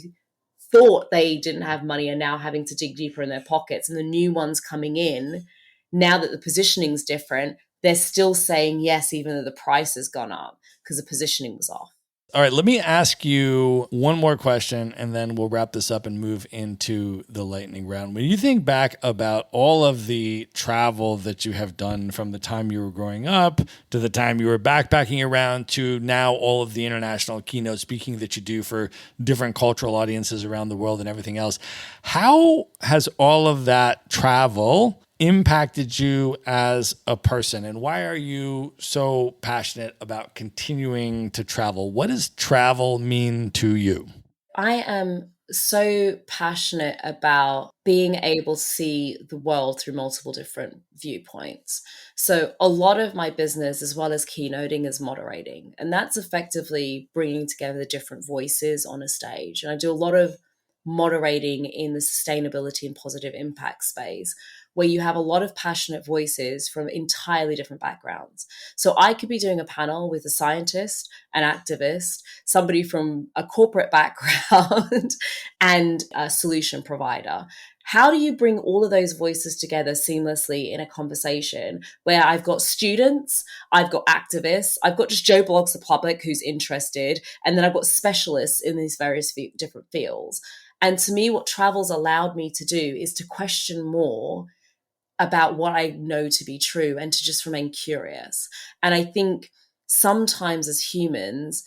thought they didn't have money are now having to dig deeper in their pockets, and the new ones coming in, now that the positioning's different, they're still saying yes, even though the price has gone up because the positioning was off. All right, let me ask you one more question and then we'll wrap this up and move into the lightning round. When you think back about all of the travel that you have done from the time you were growing up to the time you were backpacking around to now all of the international keynote speaking that you do for different cultural audiences around the world and everything else, how has all of that travel impacted you as a person, and why are you so passionate about continuing to travel? What does travel mean to you? I am so passionate about being able to see the world through multiple different viewpoints. So a lot of my business, as well as keynoting, is moderating. And that's effectively bringing together the different voices on a stage. And I do a lot of moderating in the sustainability and positive impact space, where you have a lot of passionate voices from entirely different backgrounds. So I could be doing a panel with a scientist, an activist, somebody from a corporate background, and a solution provider. How do you bring all of those voices together seamlessly in a conversation where I've got students, I've got activists, I've got just Joe Blogs the public who's interested, and then I've got specialists in these various different fields. And to me, what travel's allowed me to do is to question more about what I know to be true and to just remain curious. And I think sometimes as humans,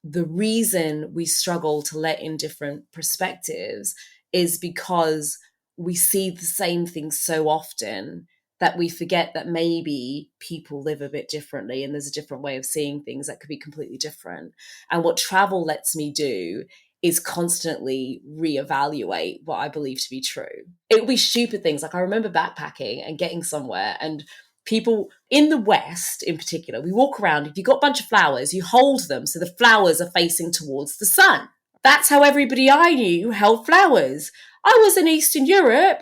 the reason we struggle to let in different perspectives is because we see the same things so often that we forget that maybe people live a bit differently and there's a different way of seeing things that could be completely different. And what travel lets me do is constantly reevaluate what I believe to be true. It would be stupid things. Like I remember backpacking and getting somewhere, and people in the West in particular, we walk around, if you've got a bunch of flowers, you hold them so the flowers are facing towards the sun. That's how everybody I knew held flowers. I was in Eastern Europe.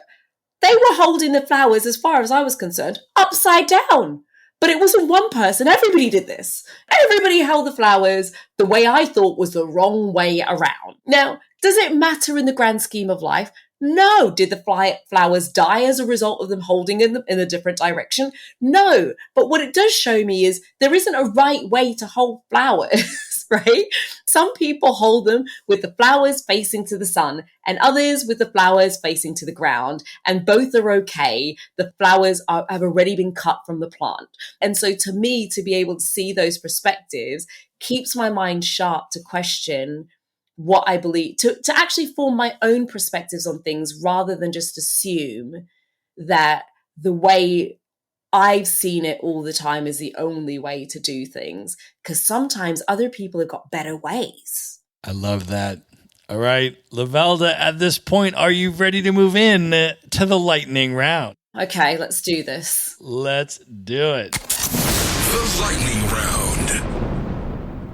They were holding the flowers, as far as I was concerned, upside down. But it wasn't one person. Everybody did this. Everybody held the flowers the way I thought was the wrong way around. Now, does it matter in the grand scheme of life? No. Did the flowers die as a result of them holding in a different direction? No. But what it does show me is there isn't a right way to hold flowers, right? Some people hold them with the flowers facing to the sun and others with the flowers facing to the ground, and both are okay. The flowers have already been cut from the plant. And so to me, to be able to see those perspectives keeps my mind sharp to question what I believe, to actually form my own perspectives on things rather than just assume that the way I've seen it all the time is the only way to do things, because sometimes other people have got better ways. I love that. All right, Lavelda, at this point, are you ready to move in to the lightning round? Okay, let's do this. Let's do it. The lightning round.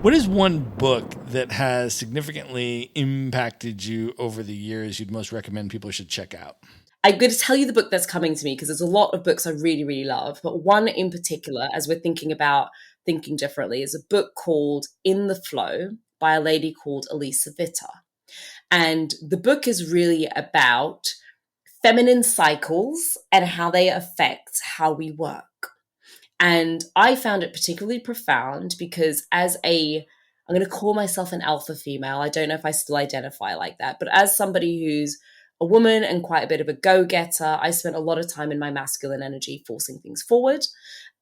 What is one book that has significantly impacted you over the years you'd most recommend people should check out? I'm going to tell you the book that's coming to me because there's a lot of books I really, really love. But one in particular, as we're thinking about thinking differently, is a book called In the Flow by a lady called Elisa Vitta. And the book is really about feminine cycles and how they affect how we work. And I found it particularly profound because I'm going to call myself an alpha female. I don't know if I still identify like that, but as somebody who's a woman and quite a bit of a go-getter, I spent a lot of time in my masculine energy forcing things forward.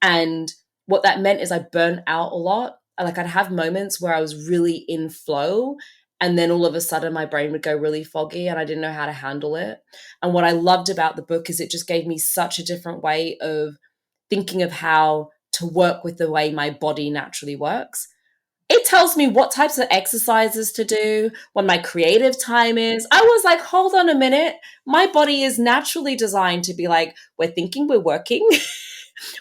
And what that meant is I burnt out a lot. Like I'd have moments where I was really in flow, and then all of a sudden my brain would go really foggy and I didn't know how to handle it. And what I loved about the book is it just gave me such a different way of thinking of how to work with the way my body naturally works. It tells me what types of exercises to do, when my creative time is. I was like, hold on a minute. My body is naturally designed to be like, we're thinking, we're working.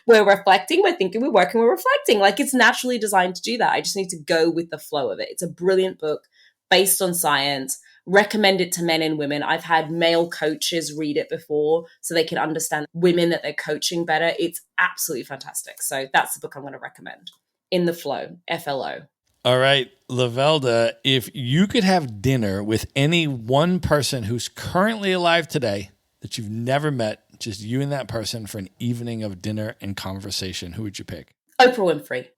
We're reflecting, we're thinking, we're working, we're reflecting. Like it's naturally designed to do that. I just need to go with the flow of it. It's a brilliant book based on science. Recommend it to men and women. I've had male coaches read it before so they can understand women that they're coaching better. It's absolutely fantastic. So that's the book I'm going to recommend. In the Flow, FLO. All right, Lavelda, if you could have dinner with any one person who's currently alive today that you've never met, just you and that person for an evening of dinner and conversation, who would you pick? Oprah Winfrey.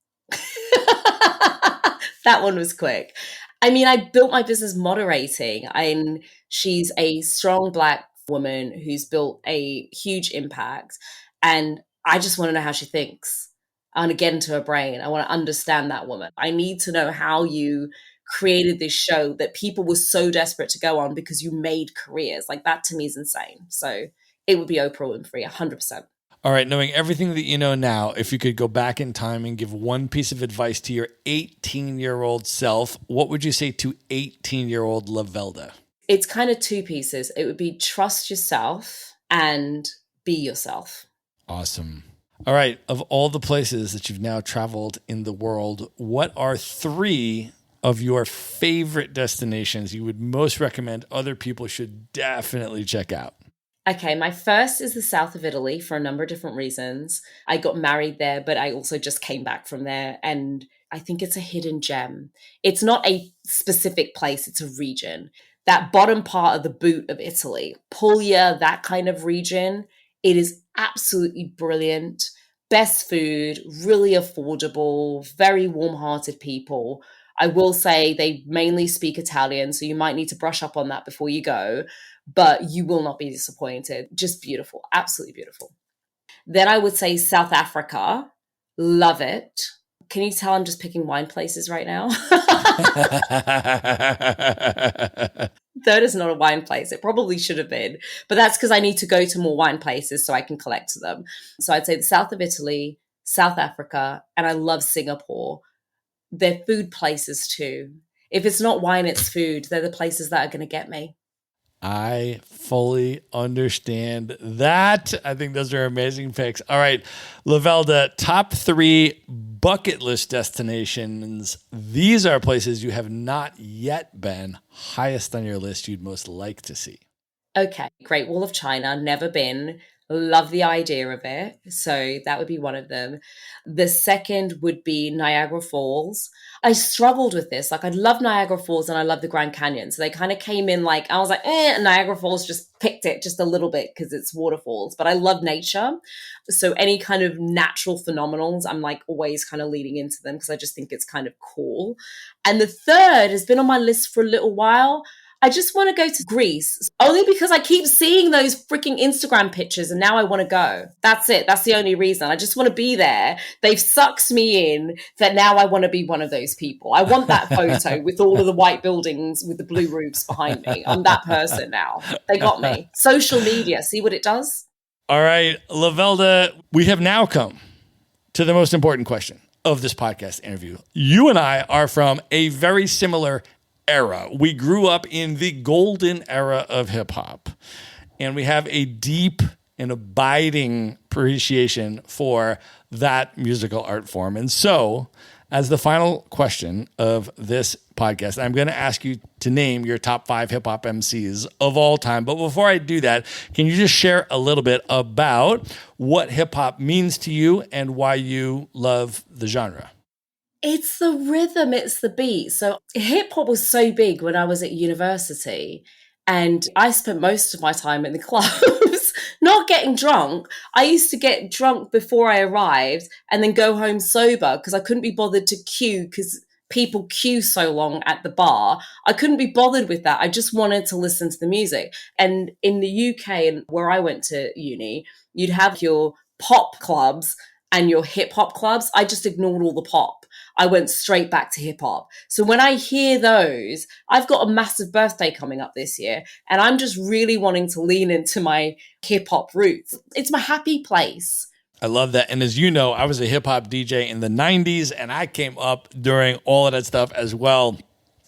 That one was quick. I mean, I built my business moderating, and she's a strong Black woman who's built a huge impact. And I just want to know how she thinks. I want to get into her brain. I want to understand that woman. I need to know how you created this show that people were so desperate to go on because you made careers. Like that to me is insane. So it would be Oprah Winfrey, 100%. All right, knowing everything that you know now, if you could go back in time and give one piece of advice to your 18-year-old self, what would you say to 18-year-old Lavelda? It's kind of two pieces. It would be trust yourself and be yourself. Awesome. All right. Of all the places that you've now traveled in the world, what are 3 of your favorite destinations you would most recommend other people should definitely check out? Okay, my first is the south of Italy for a number of different reasons. I got married there, but I also just came back from there, and I think it's a hidden gem. It's not a specific place, it's a region. That bottom part of the boot of Italy, Puglia, that kind of region, it is absolutely brilliant. Best food, really affordable, very warm-hearted people. I will say they mainly speak Italian, so you might need to brush up on that before you go, but you will not be disappointed. Just beautiful, absolutely beautiful. Then I would say South Africa, love it. Can you tell I'm just picking wine places right now? Third is not a wine place. It probably should have been, but that's because I need to go to more wine places so I can collect them. So I'd say the south of Italy, South Africa, and I love Singapore. They're food places too. If it's not wine, it's food. They're the places that are going to get me. I fully understand that. I think those are amazing picks. All right, Lavelda, top 3 bucket list destinations. These are places you have not yet been. Highest on your list you'd most like to see. Okay, Great Wall of China, never been. Love the idea of it. So that would be one of them. The second would be Niagara Falls. I struggled with this. Like, I love Niagara Falls and I love the Grand Canyon. So they kind of came in like, I was like, Niagara Falls, just picked it just a little bit because it's waterfalls. But I love nature. So any kind of natural phenomenals, I'm like always kind of leading into them because I just think it's kind of cool. And the third has been on my list for a little while. I just want to go to Greece, only because I keep seeing those freaking Instagram pictures and now I want to go. That's it. That's the only reason. I just want to be there. They've sucked me in that now I want to be one of those people. I want that photo with all of the white buildings with the blue roofs behind me. I'm that person now. They got me. Social media, see what it does? All right, Lavelda, we have now come to the most important question of this podcast interview. You and I are from a very similar era. We grew up in the golden era of hip hop, and we have a deep and abiding appreciation for that musical art form. And so, as the final question of this podcast, I'm going to ask you to name your top 5 hip hop MCs of all time. But before I do that, can you just share a little bit about what hip hop means to you and why you love the genre? It's the rhythm, it's the beat. So hip hop was so big when I was at university, and I spent most of my time in the clubs, not getting drunk. I used to get drunk before I arrived and then go home sober because I couldn't be bothered to queue because people queue so long at the bar. I couldn't be bothered with that. I just wanted to listen to the music. And in the UK, and where I went to uni, you'd have your pop clubs and your hip hop clubs. I just ignored all the pop. I went straight back to hip hop. So when I hear those, I've got a massive birthday coming up this year, and I'm just really wanting to lean into my hip hop roots. It's my happy place. I love that. And as you know, I was a hip hop DJ in the 90s, and I came up during all of that stuff as well.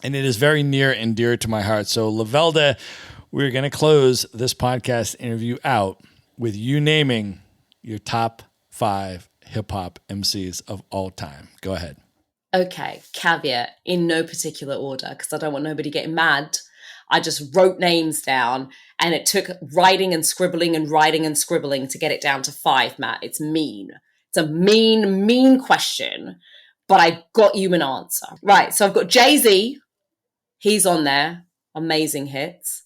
And it is very near and dear to my heart. So, Lavelda, we're going to close this podcast interview out with you naming your top 5 hip hop MCs of all time. Go ahead. Okay, caveat, in no particular order, because I don't want nobody getting mad. I just wrote names down, and it took writing and scribbling and writing and scribbling to get it down to 5, Matt. It's mean. It's a mean, mean question, but I got you an answer. Right, so I've got Jay-Z. He's on there. Amazing hits.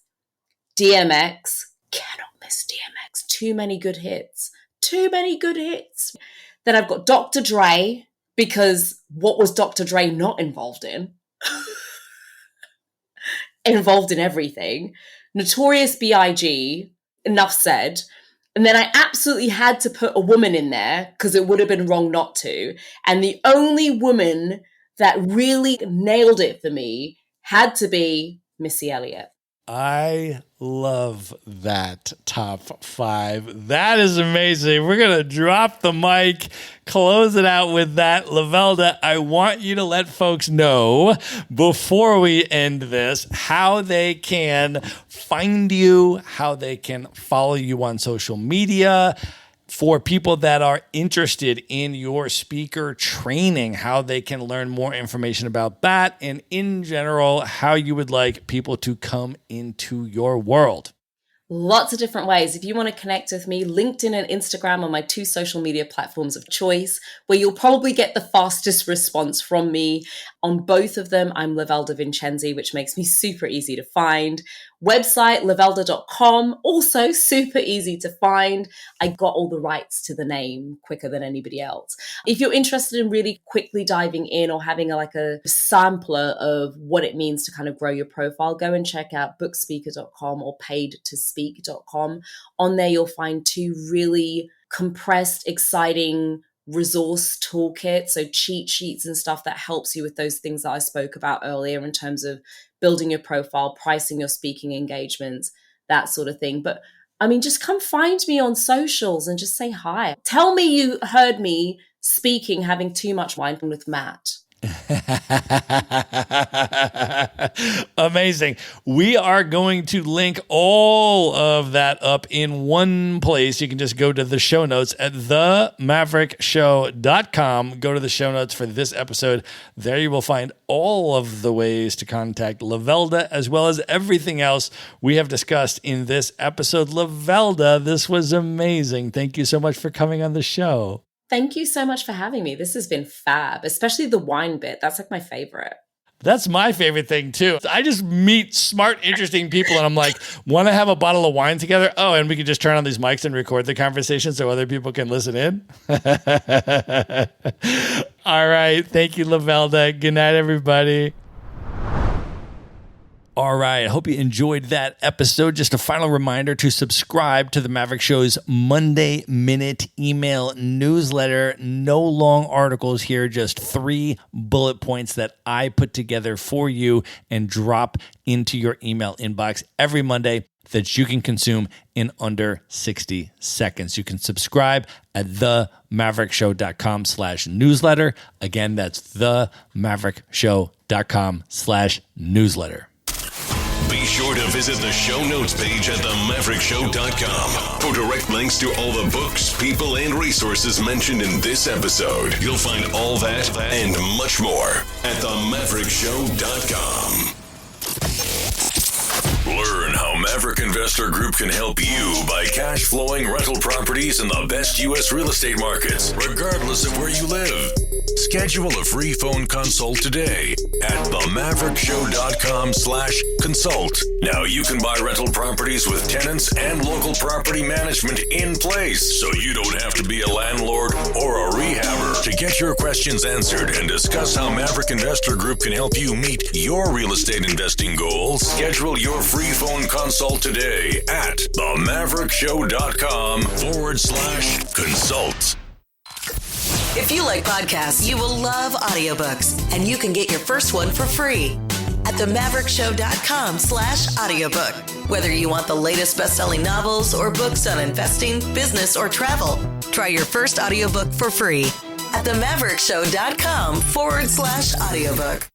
DMX. Cannot miss DMX. Too many good hits. Too many good hits. Then I've got Dr. Dre, because what was Dr. Dre not involved in? Involved in everything. Notorious B.I.G., enough said. And then I absolutely had to put a woman in there because it would have been wrong not to. And the only woman that really nailed it for me had to be Missy Elliott. I love that top 5. That is amazing. We're going to drop the mic, close it out with that. Lavelda, I want you to let folks know before we end this how they can find you, how they can follow you on social media. For people that are interested in your speaker training, how they can learn more information about that, and in general, how you would like people to come into your world. Lots of different ways. If you want to connect with me, LinkedIn and Instagram are my 2 social media platforms of choice, where you'll probably get the fastest response from me. On both of them, I'm Lavelda Vincenzi, which makes me super easy to find. Website, lavelda.com, also super easy to find. I got all the rights to the name quicker than anybody else. If you're interested in really quickly diving in or having a sampler of what it means to kind of grow your profile, go and check out bookspeaker.com or paidtospeak.com. On there, you'll find 2 really compressed, exciting resource toolkit, so cheat sheets and stuff that helps you with those things that I spoke about earlier in terms of building your profile, pricing your speaking engagements, that sort of thing. But I mean, just come find me on socials and just say hi. Tell me you heard me speaking, having too much wine with Matt. Amazing. We are going to link all of that up in one place. You can just go to the show notes at themaverickshow.com. Go to the show notes for this episode. There you will find all of the ways to contact Lavelda, as well as everything else we have discussed in this episode. Lavelda, this was amazing. Thank you so much for coming on the show. Thank you so much for having me. This has been fab, especially the wine bit. That's my favorite. That's my favorite thing too. I just meet smart, interesting people and I'm like, want to have a bottle of wine together? Oh, and we can just turn on these mics and record the conversation so other people can listen in. All right. Thank you, Lavelda. Good night, everybody. All right. I hope you enjoyed that episode. Just a final reminder to subscribe to the Maverick Show's Monday Minute email newsletter. No long articles here, just 3 bullet points that I put together for you and drop into your email inbox every Monday that you can consume in under 60 seconds. You can subscribe at themaverickshow.com/newsletter. Again, that's themaverickshow.com/newsletter. Be sure to visit the show notes page at themaverickshow.com for direct links to all the books, people, and resources mentioned in this episode. You'll find all that and much more at themaverickshow.com. Learn how Maverick Investor Group can help you buy cash flowing rental properties in the best U.S. real estate markets, regardless of where you live. Schedule a free phone consult today at themaverickshow.com/consult. Now you can buy rental properties with tenants and local property management in place, so you don't have to be a landlord or a rehabber. To get your questions answered and discuss how Maverick Investor Group can help you meet your real estate investing goals, schedule your free phone consult today at themaverickshow.com/consult. If you like podcasts, you will love audiobooks, and you can get your first one for free at themaverickshow.com/audiobook. Whether you want the latest best-selling novels or books on investing, business, or travel, try your first audiobook for free at themaverickshow.com/audiobook.